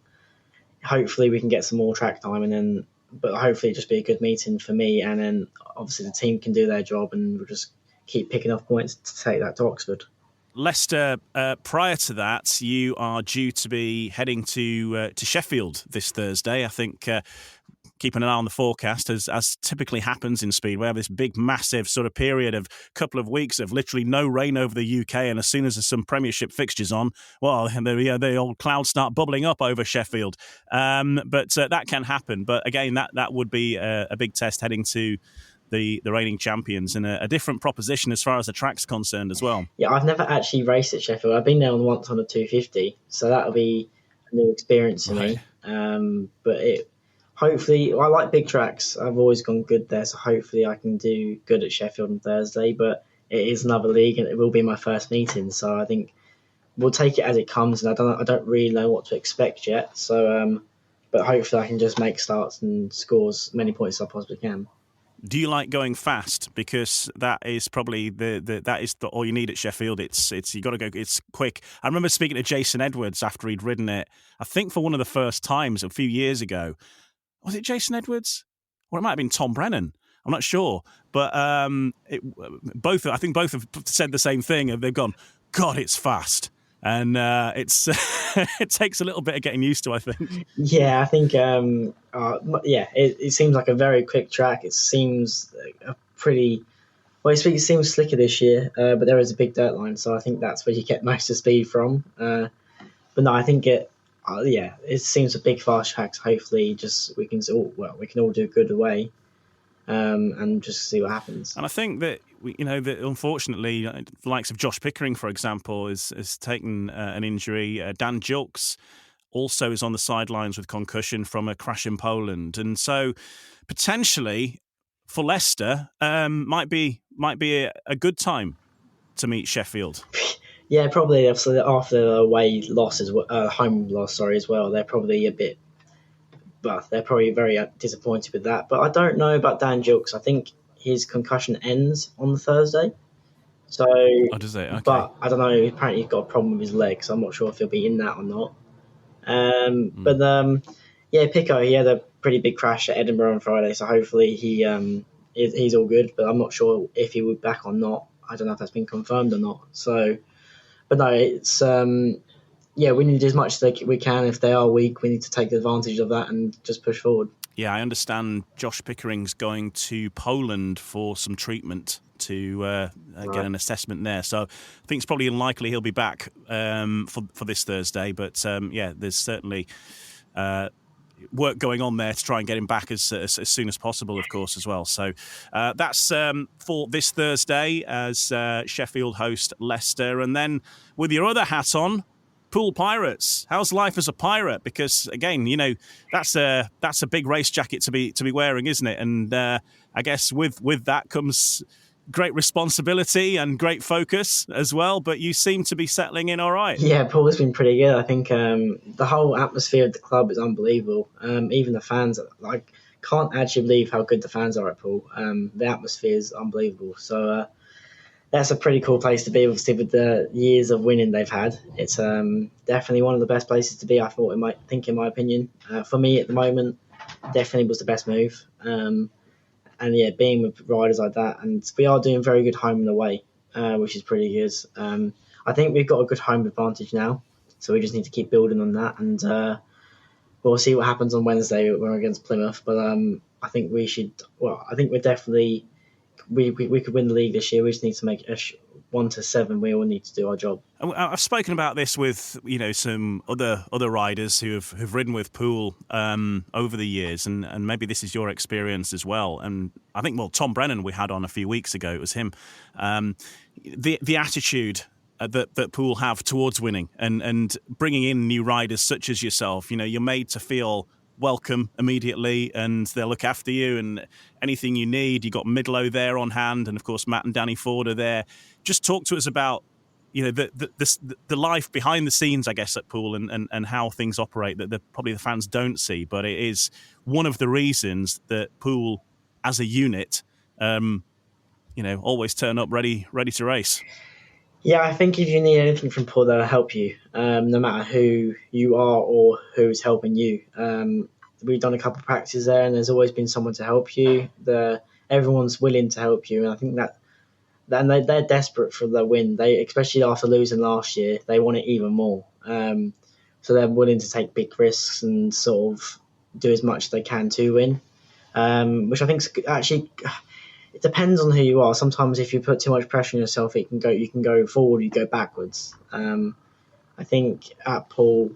hopefully we can get some more track time, but hopefully just be a good meeting for me, and then obviously the team can do their job and we'll just keep picking up points to take that to Oxford. Leicester, prior to that, you are due to be heading to Sheffield this Thursday. I think keeping an eye on the forecast, as typically happens in Speedway. We have this big, massive sort of period of couple of weeks of literally no rain over the UK, and as soon as there's some Premiership fixtures on, well, the old clouds start bubbling up over Sheffield. But that can happen. But again, that would be a big test heading to the reigning champions, and a different proposition as far as the track's concerned as well. Yeah, I've never actually raced at Sheffield. I've been there once on a 250, so that'll be a new experience for me. But hopefully, I like big tracks. I've always gone good there, so hopefully I can do good at Sheffield on Thursday. But it is another league, and it will be my first meeting, so I think we'll take it as it comes. And I don't really know what to expect yet. So, but hopefully I can just make starts and score as many points as I possibly can. Do you like going fast? Because that is probably all you need at Sheffield. It's you got to go. It's quick. I remember speaking to Jason Edwards after he'd ridden it. I think for one of the first times a few years ago. Was it Jason Edwards? Or it might have been Tom Brennan. I'm not sure. But I think both have said the same thing. They've gone, God, it's fast. and it's it takes a little bit of getting used to, I think. Yeah, I think it seems like a very quick track. It seems a pretty well. It seems slicker this year, but there is a big dirt line, so I think that's where you get most of the speed from. But no, I think it seems a big fast track. So hopefully, we can all do good away, and just see what happens. And I think that that unfortunately, the likes of Josh Pickering, for example, has taken an injury. Dan Julks also is on the sidelines with concussion from a crash in Poland, and so potentially for Leicester, might be a good time to meet Sheffield. Yeah, probably after the away loss home loss, as well. They're probably a bit, but they're probably very disappointed with that. But I don't know about Dan Julks. I think his concussion ends on the Thursday. So, does it? Okay. But I don't know. Apparently, he's got a problem with his leg, so I'm not sure if he'll be in that or not. But Pico, he had a pretty big crash at Edinburgh on Friday, so hopefully he's all good. But I'm not sure if he will be back or not. I don't know if that's been confirmed or not. So, but no, it's we need to do as much as we can. If they are weak, we need to take advantage of that and just push forward. Yeah, I understand Josh Pickering's going to Poland for some treatment to get an assessment there. So I think it's probably unlikely he'll be back for this Thursday. But there's certainly work going on there to try and get him back as soon as possible, of course, as well. So that's for this Thursday as Sheffield host Leicester. And then with your other hat on, Poole Pirates. How's life as a pirate? Because again, that's a big race jacket to be wearing, isn't it? And I guess with that comes great responsibility and great focus as well. But you seem to be settling in all right. Yeah, Poole has been pretty good. I think the whole atmosphere of the club is unbelievable. Even the fans, I can't actually believe how good the fans are at Poole. The atmosphere is unbelievable. So that's a pretty cool place to be, obviously, with the years of winning they've had. It's definitely one of the best places to be, I think, in my opinion. For me, at the moment, definitely was the best move. Being with riders like that. And we are doing very good home and away, which is pretty good. I think we've got a good home advantage now, so we just need to keep building on that. And we'll see what happens on Wednesday when we're against Plymouth. But I think we should... Well, I think we're definitely... We could win the league this year. We just need to make 1 to 7. We all need to do our job. I've spoken about this with some other riders who've ridden with Poole over the years, and maybe this is your experience as well. And I think Tom Brennan we had on a few weeks ago. It was him. The attitude that Poole have towards winning and bringing in new riders such as yourself. You're made to feel welcome immediately, and they'll look after you and anything you need. You got Midlow there on hand, and of course Matt and Danny Ford are there. Just talk to us about the life behind the scenes, I guess, at Poole and how things operate that probably the fans don't see, but it is one of the reasons that Poole as a unit always turn up ready to race. Yeah, I think if you need anything from Poole, they'll help you, no matter who you are or who's helping you. We've done a couple of practices there, and there's always been someone to help you. Everyone's willing to help you, and I think that they're desperate for the win. They, especially after losing last year, they want it even more. So they're willing to take big risks and sort of do as much as they can to win, which I think actually... It depends on who you are. Sometimes if you put too much pressure on yourself, you can go forward, you go backwards. I think at Poole,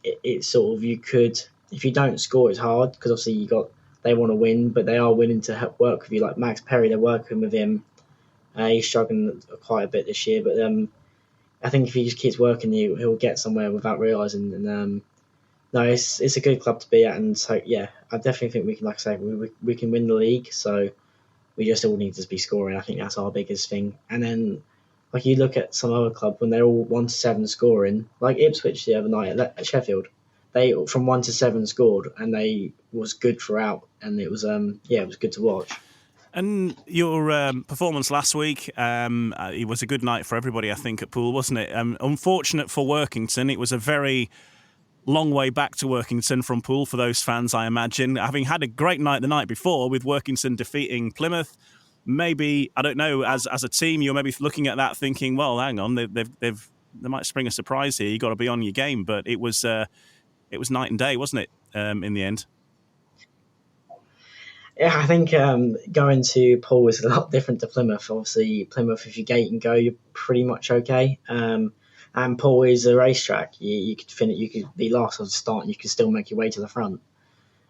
it's sort of, you could, if you don't score, it's hard because obviously they want to win, but they are willing to work with you. Like Max Perry, they're working with him. He's struggling quite a bit this year, but I think if he just keeps working, he'll get somewhere without realising. And no, it's a good club to be at, and so yeah, I definitely think we can, like I say, we can win the league. So. We just all need to be scoring. I think that's our biggest thing. And then, like you look at some other club when they're all 1 to 7 scoring, like Ipswich the other night at Sheffield, they from 1 to 7 scored, and they was good throughout, and it was it was good to watch. And your performance last week, it was a good night for everybody, I think, at Poole, wasn't it? Unfortunate for Workington, it was a very long way back to Workington from Poole for those fans, I imagine. Having had a great night the night before with Workington defeating Plymouth, maybe, I don't know, as a team, you're maybe looking at that thinking, well, hang on, they've spring a surprise here. You got to be on your game, but it was night and day, wasn't it? In the end. Yeah, I think going to Poole is a lot different to Plymouth. Obviously, Plymouth, if you gate and go, you're pretty much okay. And Poole is a racetrack. You could finish, you could be last at the start, and you could still make your way to the front.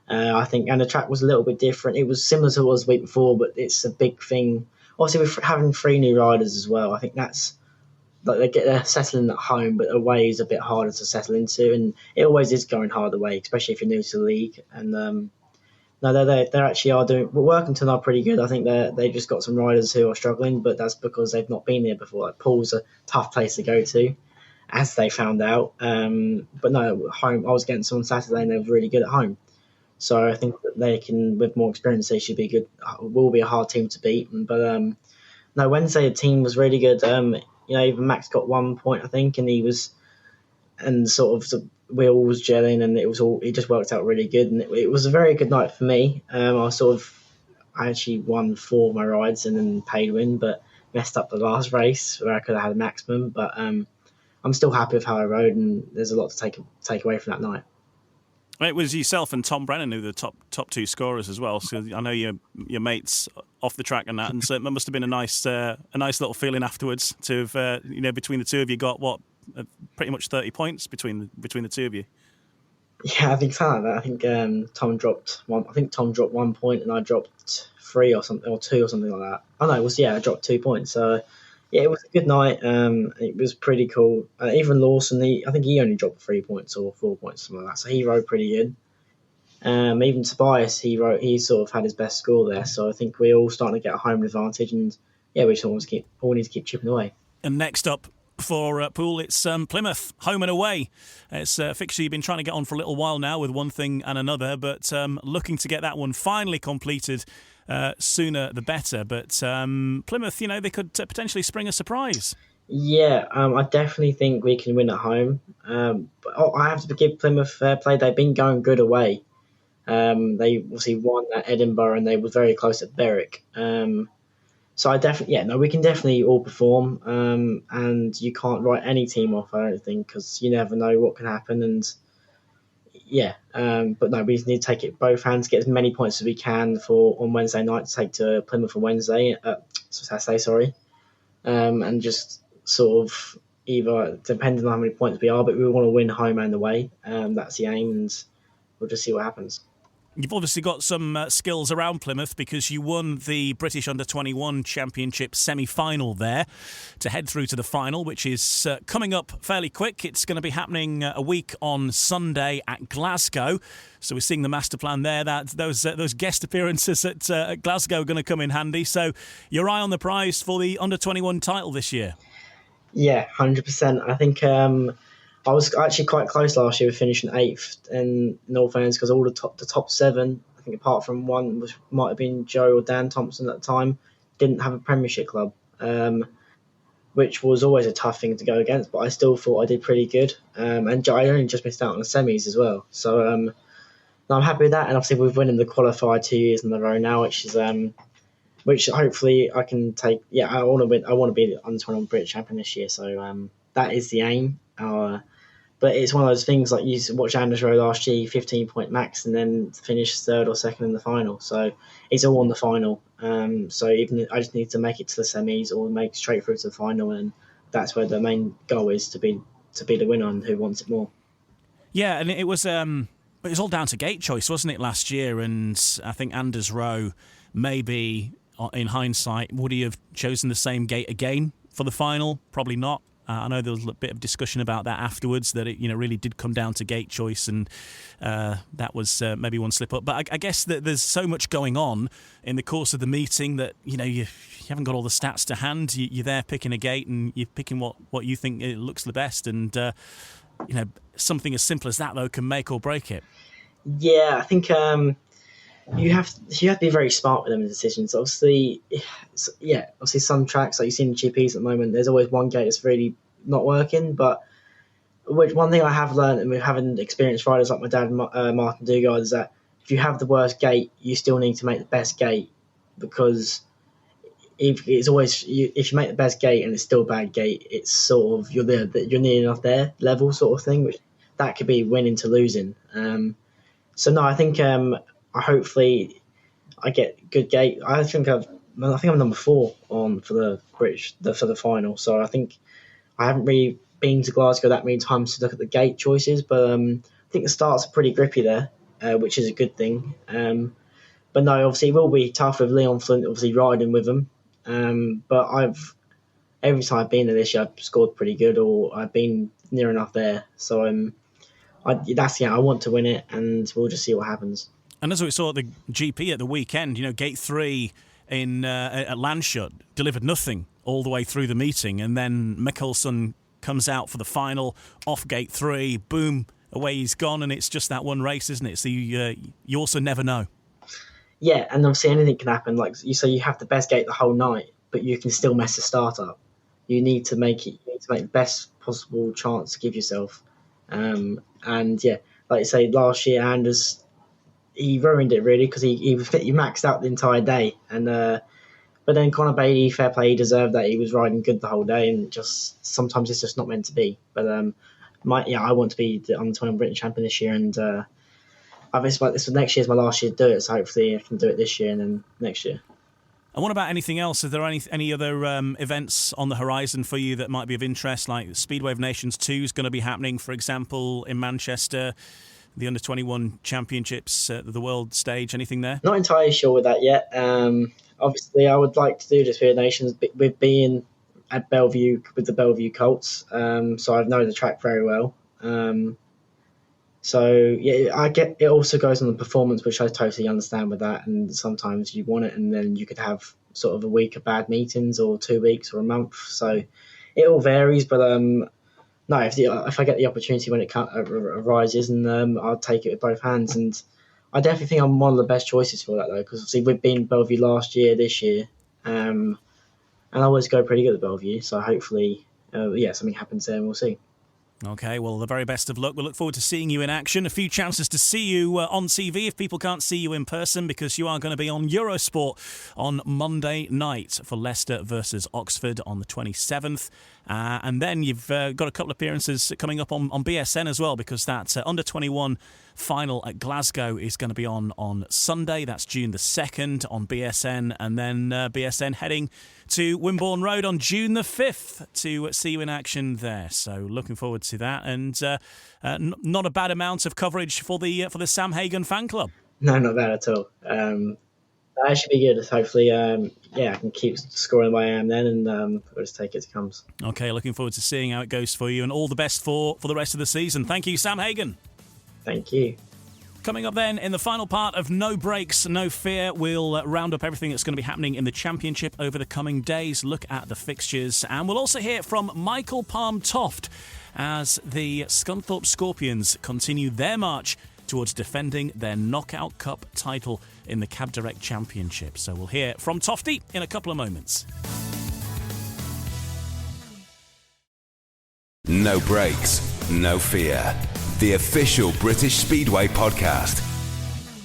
I think, and the track was a little bit different. It was similar to what it was the week before, but it's a big thing. Obviously, with having 3 new riders as well, I think that's like they're settling at home, but away is a bit harder to settle into, and it always is going hard away, especially if you're new to the league. And no, they actually are doing. Well, Workington are pretty good. I think they just got some riders who are struggling, but that's because they've not been there before. Like Poole's a tough place to go to, as they found out. But no, home. I was against them on Saturday, and they were really good at home. So I think that they can, with more experience, they should be good. Will be a hard team to beat. But no, Wednesday the team was really good. Even Max got 1 point, I think, and sort of the wheel was gelling, and it just worked out really good. And it was a very good night for me. I actually won 4 of my rides and then paid win, but messed up the last race where I could have had a maximum. But I'm still happy with how I rode, and there's a lot to take away from that night. It was yourself and Tom Brennan who were the top 2 scorers as well. So I know your mates off the track and that, and so it must have been a nice little feeling afterwards to have between the two of you got pretty much 30 points between the two of you. Yeah, I think something like that. I think Tom dropped 1. I think Tom dropped 1 point, and I dropped 3 or something, or 2 or something like that. Oh no, I dropped 2 points. So yeah, it was a good night. It was pretty cool. Even Lawson, I think he only dropped 3 points or 4 points, something like that. So he rode pretty good. Even Tobias, he sort of had his best score there. So I think we're all starting to get a home advantage, and yeah, we just all need to keep chipping away. And next up for Poole, it's Plymouth, home and away. It's a fixture you've been trying to get on for a little while now with one thing and another, but looking to get that one finally completed sooner the better. But Plymouth, they could potentially spring a surprise. Yeah, I definitely think we can win at home. But I have to give Plymouth fair play. They've been going good away. They obviously won at Edinburgh, and they were very close at Berwick. So we can definitely all perform. And you can't write any team off, I don't think, because you never know what can happen. And yeah, but no, we just need to take it both hands, get as many points as we can on Wednesday night to take to Plymouth on Saturday, sorry. And just sort of either, depending on how many points we are, but we want to win home and away. That's the aim, and we'll just see what happens. You've obviously got some skills around Plymouth because you won the British Under-21 Championship semi-final there to head through to the final, which is coming up fairly quick. It's going to be happening a week on Sunday at Glasgow. So we're seeing the master plan there. That those guest appearances at Glasgow are going to come in handy. So your eye on the prize for the Under-21 title this year? Yeah, 100%. I think I was actually quite close last year with finishing 8th in all fairness, because all the top 7, I think apart from one, might have been Joe or Dan Thompson at the time, didn't have a Premiership club, which was always a tough thing to go against, but I still thought I did pretty good. And I only just missed out on the semis as well. So I'm happy with that, and obviously we've winning the qualifier 2 years in a row now, which hopefully I can take. Yeah, I want to win. I want to be the Under-21 British champion this year, so that is the aim. But it's one of those things, like you watch Anders Rowe last year, 15-point max, and then finish 3rd or 2nd in the final. So it's all on the final. So even I just need to make it to the semis or make straight through to the final, and that's where the main goal is, to be the winner and who wants it more. Yeah, and it was all down to gate choice, wasn't it, last year? And I think Anders Rowe, maybe in hindsight, would he have chosen the same gate again for the final? Probably not. I know there was a bit of discussion about that afterwards, that it really did come down to gate choice, and that was maybe one slip up. But I guess that there's so much going on in the course of the meeting that you haven't got all the stats to hand. You're there picking a gate, and you're picking what you think it looks the best, and something as simple as that though can make or break it. Yeah, I think you have to be very smart with them in decisions. Obviously some tracks, like you see in the GPs at the moment, there's always one gate that's really not working. But one thing I have learned, and with having experienced riders like my dad, Martin Dugard, is that if you have the worst gate, you still need to make the best gate, because it's always if you make the best gate and it's still a bad gate, it's sort of you're near enough there level sort of thing, which that could be winning to losing. So no, I think hopefully I get good gate. I think I'm number 4 for the British for the final. So I think I haven't really been to Glasgow that many times to look at the gate choices, but I think the starts are pretty grippy there, which is a good thing. But no, obviously it will be tough with Leon Flint obviously riding with them. But every time I've been there this year, I've scored pretty good, or I've been near enough there. So I want to win it, and we'll just see what happens. And as we saw at the GP at the weekend, Gate 3 at Landshut delivered nothing all the way through the meeting, and then Mikkelsen comes out for the final off Gate 3, boom, away he's gone, and it's just that one race, isn't it? So you also never know. Yeah, and obviously anything can happen. Like you say, you have the best gate the whole night, but you can still mess the start up. You need to make the best possible chance to give yourself. And yeah, like you say, last year Anders, he ruined it really because he maxed out the entire day. And but then Conor Bailey, fair play, he deserved that. He was riding good the whole day, and just sometimes it's just not meant to be. But I want to be the under-21 British champion this year, and this next year's my last year to do it, so hopefully I can do it this year and then next year. And what about anything else? Are there any other events on the horizon for you that might be of interest? Like Speedway of Nations 2 is going to be happening, for example, in Manchester. The Under-21 Championships, the world stage. Anything there? Not entirely sure with that yet. Obviously, I would like to do the Speedway of Nations with being at Bellevue with the Bellevue Colts. So I know the track very well. So yeah, I get it. Also goes on the performance, which I totally understand with that. And sometimes you want it, and then you could have sort of a week of bad meetings, or 2 weeks, or a month. So it all varies. But no, if I get the opportunity when it arises, and I'll take it with both hands. And I definitely think I'm one of the best choices for that, though, because obviously we've been Bellevue last year, this year, and I always go pretty good at Bellevue. So hopefully, something happens there, and we'll see. Okay, well, the very best of luck. We'll look forward to seeing you in action. A few chances to see you on TV if people can't see you in person, because you are going to be on Eurosport on Monday night for Leicester versus Oxford on the 27th. And then you've got a couple of appearances coming up on BSN as well, because that Under-21 final at Glasgow is going to be on Sunday. That's June the 2nd on BSN. And then BSN heading to Wimborne Road on June the 5th to see you in action there. So looking forward to that. And not a bad amount of coverage for the Sam Hagon fan club. No, not bad at all. That should be good. Hopefully, I can keep scoring the way I am then, and we'll just take it as it comes. Okay, looking forward to seeing how it goes for you, and all the best for the rest of the season. Thank you, Sam Hagon. Thank you. Coming up then, in the final part of No Breaks, No Fear, we'll round up everything that's going to be happening in the Championship over the coming days, look at the fixtures, and we'll also hear from Michael Palm Toft as the Scunthorpe Scorpions continue their march towards defending their Knockout Cup title in the Cab Direct Championship. So we'll hear from Tofty in a couple of moments. No Breaks, No Fear. The official British Speedway podcast.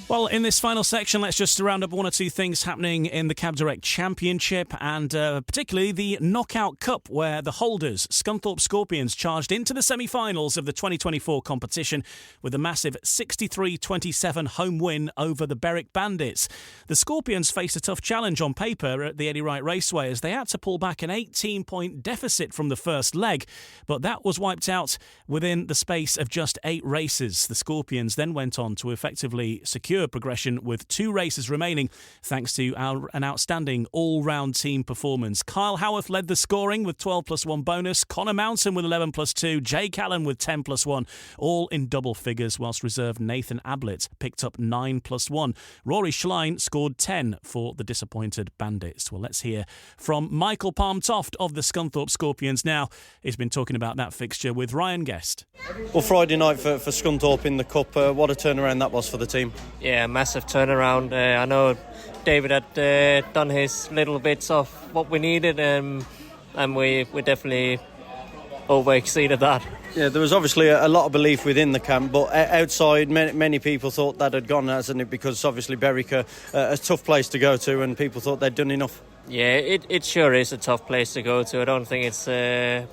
Well, in this final section, let's just round up one or two things happening in the Cab Direct Championship, and particularly the Knockout Cup, where the holders, Scunthorpe Scorpions, charged into the semi-finals of the 2024 competition with a massive 63-27 home win over the Berwick Bandits. The Scorpions faced a tough challenge on paper at the Eddie Wright Raceway, as they had to pull back an 18-point deficit from the first leg, but that was wiped out within the space of just 8 races. The Scorpions then went on to effectively secure progression with 2 races remaining, thanks to an outstanding all-round team performance. Kyle Howarth led the scoring with 12+1 bonus, Connor Mountain with 11+2, Jay Callan with 10+1, all in double figures, whilst reserve Nathan Ablett picked up 9+1. Rory Schlein scored 10 for the disappointed Bandits. Well, let's hear from Michael Palm Toft of the Scunthorpe Scorpions now. He's been talking about that fixture with Ryan Guest. Well, Friday night for Scunthorpe in the Cup, what a turnaround that was for the team. Yeah, massive turnaround. I know David had done his little bits of what we needed, and we definitely over-exceeded that. Yeah, there was obviously a lot of belief within the camp, but outside, many people thought that had gone, hasn't it? Because obviously Berwick are a tough place to go to, and people thought they'd done enough. Yeah, it sure is a tough place to go to. I don't think it's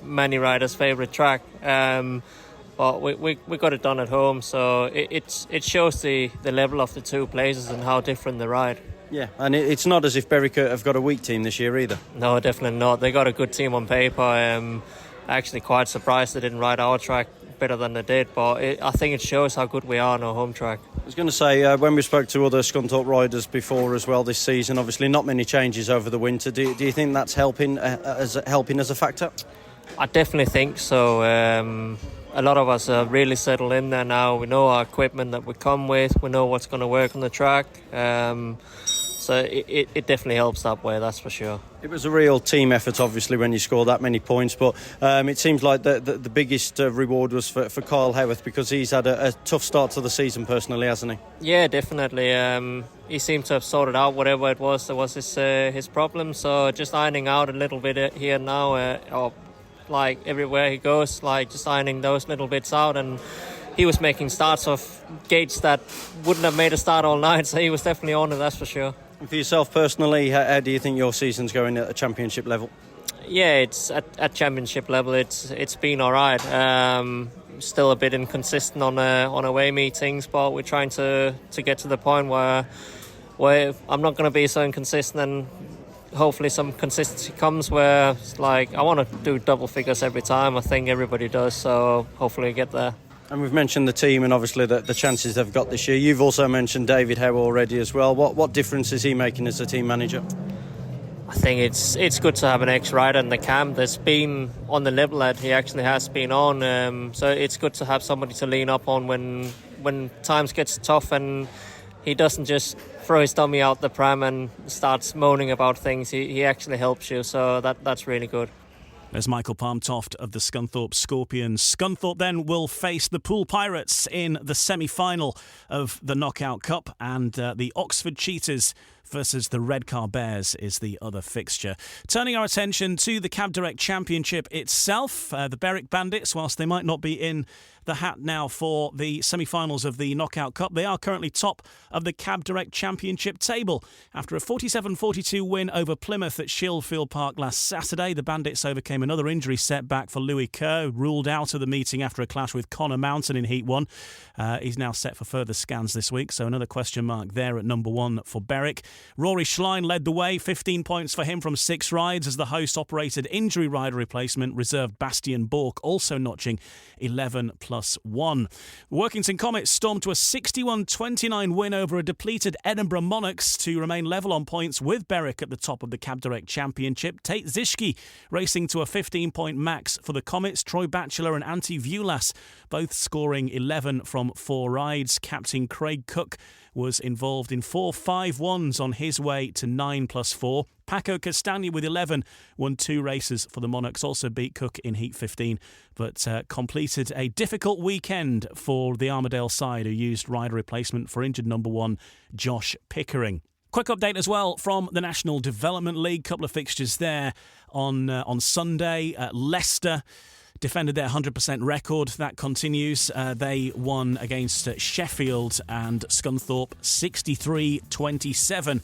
many riders' favourite track. But we got it done at home, so it shows the level of the two places and how different they ride. Yeah, and it's not as if Berwick have got a weak team this year either. No, definitely not. They got a good team on paper. Actually quite surprised they didn't ride our track better than they did, but I think it shows how good we are on our home track. I was going to say, when we spoke to other Scunthorpe riders before as well this season, obviously not many changes over the winter. Do you think that's helping as a factor? I definitely think so. A lot of us are really settled in there now. We know our equipment that we come with. We know what's going to work on the track. So it definitely helps that way, that's for sure. It was a real team effort, obviously, when you score that many points. But it seems like the biggest reward was for Kyle Howarth, because he's had a tough start to the season personally, hasn't he? Yeah, definitely. He seemed to have sorted out whatever it was that was his problem. So just ironing out a little bit here now, or like everywhere he goes, like just ironing those little bits out. And he was making starts off gates that wouldn't have made a start all night, so he was definitely on it, that's for sure. And for yourself personally, how do you think your season's going at a championship level? Yeah, it's at championship level. It's been all right. Still a bit inconsistent on away meetings, but we're trying to get to the point where I'm not going to be so inconsistent, and hopefully some consistency comes where it's like I want to do double figures every time. I think everybody does, so hopefully we get there. And we've mentioned the team and obviously the chances they've got this year. You've also mentioned David Howe already as well. What difference is he making as a team manager? I think it's good to have an ex-rider in the camp that's been on the level that he actually has been on. So it's good to have somebody to lean up on when times gets tough, and he doesn't just throw his dummy out the pram and starts moaning about things. He actually helps you, so that's really good. There's Michael Palm-Toft of the Scunthorpe Scorpions. Scunthorpe then will face the Poole Pirates in the semi-final of the Knockout Cup, and the Oxford Cheetahs versus the Redcar Bears is the other fixture. Turning our attention to the Cab Direct Championship itself, the Berwick Bandits, whilst they might not be in the hat now for the semi-finals of the Knockout Cup, they are currently top of the Cab Direct Championship table. After a 47-42 win over Plymouth at Shieldfield Park last Saturday, the Bandits overcame another injury setback for Louis Kerr, ruled out of the meeting after a clash with Connor Mountain in Heat 1. He's now set for further scans this week, so another question mark there at number 1 for Berwick. Rory Schlein led the way, 15 points for him from 6 rides, as the host-operated injury rider replacement reserved Bastian Bork also notching 11+1. Workington Comets stormed to a 61-29 win over a depleted Edinburgh Monarchs to remain level on points with Berwick at the top of the Cab Direct Championship. Tate Zischke racing to a 15-point max for the Comets. Troy Batchelor and Antti Vulas both scoring 11 from 4 rides. Captain Craig Cook was involved in 4 5-1s on his way to 9+4. Paco Castagna with 11 won 2 races for the Monarchs, also beat Cook in Heat 15, but completed a difficult weekend for the Armadale side, who used rider replacement for injured number 1 Josh Pickering. Quick update as well from the National Development League. Couple of fixtures there on Sunday. Leicester defended their 100% record. That continues. They won against Sheffield and Scunthorpe 63-27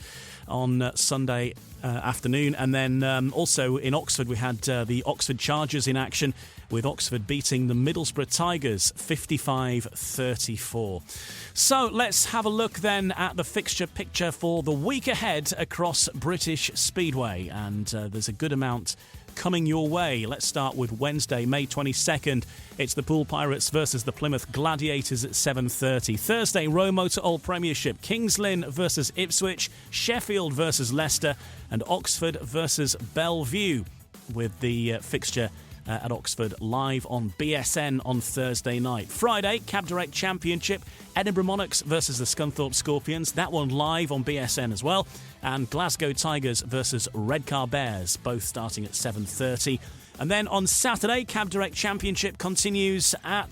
on Sunday afternoon. And then also in Oxford, we had the Oxford Chargers in action, with Oxford beating the Middlesbrough Tigers 55-34. So let's have a look then at the fixture picture for the week ahead across British Speedway. And there's a good amount coming your way. Let's start with Wednesday, May 22nd. It's the Poole Pirates versus the Plymouth Gladiators at 7:30. Thursday, ROWE Motor Oil Premiership. Kings Lynn versus Ipswich, Sheffield versus Leicester, and Oxford versus Belle, with the fixture at Oxford live on BSN on Thursday night. Friday, Cab Direct Championship, Edinburgh Monarchs versus the Scunthorpe Scorpions. That one live on BSN as well. And Glasgow Tigers versus Redcar Bears, both starting at 7:30. And then on Saturday, Cab Direct Championship continues at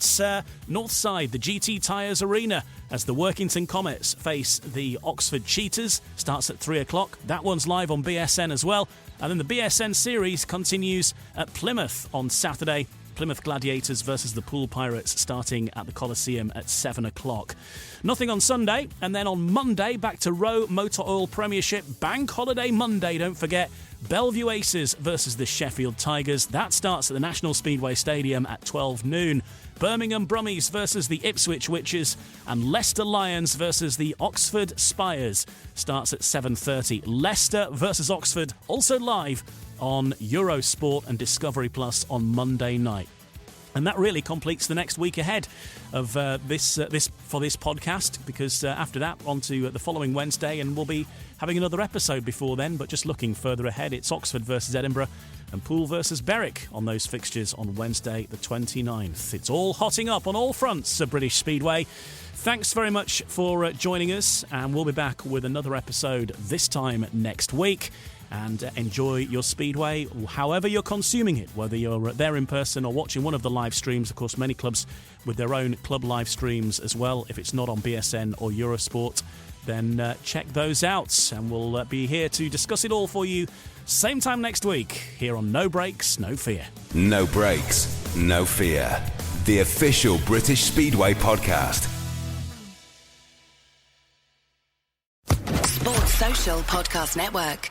Northside, the GT Tyres Arena, as the Workington Comets face the Oxford Cheetahs. Starts at 3 o'clock. That one's live on BSN as well. And then the BSN series continues at Plymouth on Saturday Plymouth Gladiators versus the Poole Pirates starting at the Coliseum at 7 o'clock. Nothing on Sunday, and then on Monday, back to ROWE Motor Oil Premiership. Bank Holiday Monday, don't forget. Bellevue Aces versus the Sheffield Tigers. That starts at the National Speedway Stadium at 12 noon. Birmingham Brummies versus the Ipswich Witches, and Leicester Lions versus the Oxford Spires starts at 7:30. Leicester versus Oxford, also live on Eurosport and Discovery Plus on Monday night. And that really completes the next week ahead of this podcast, because after that, on to the following Wednesday, and we'll be having another episode before then. But just looking further ahead, it's Oxford versus Edinburgh and Poole versus Berwick on those fixtures on Wednesday the 29th. It's all hotting up on all fronts of British Speedway. Thanks very much for joining us, and we'll be back with another episode this time next week. And enjoy your Speedway, however you're consuming it, whether you're there in person or watching one of the live streams. Of course, many clubs with their own club live streams as well. If it's not on BSN or Eurosport, then check those out. And we'll be here to discuss it all for you same time next week here on No Brakes, No Fear. No Brakes, No Fear. The official British Speedway podcast. Sports Social Podcast Network.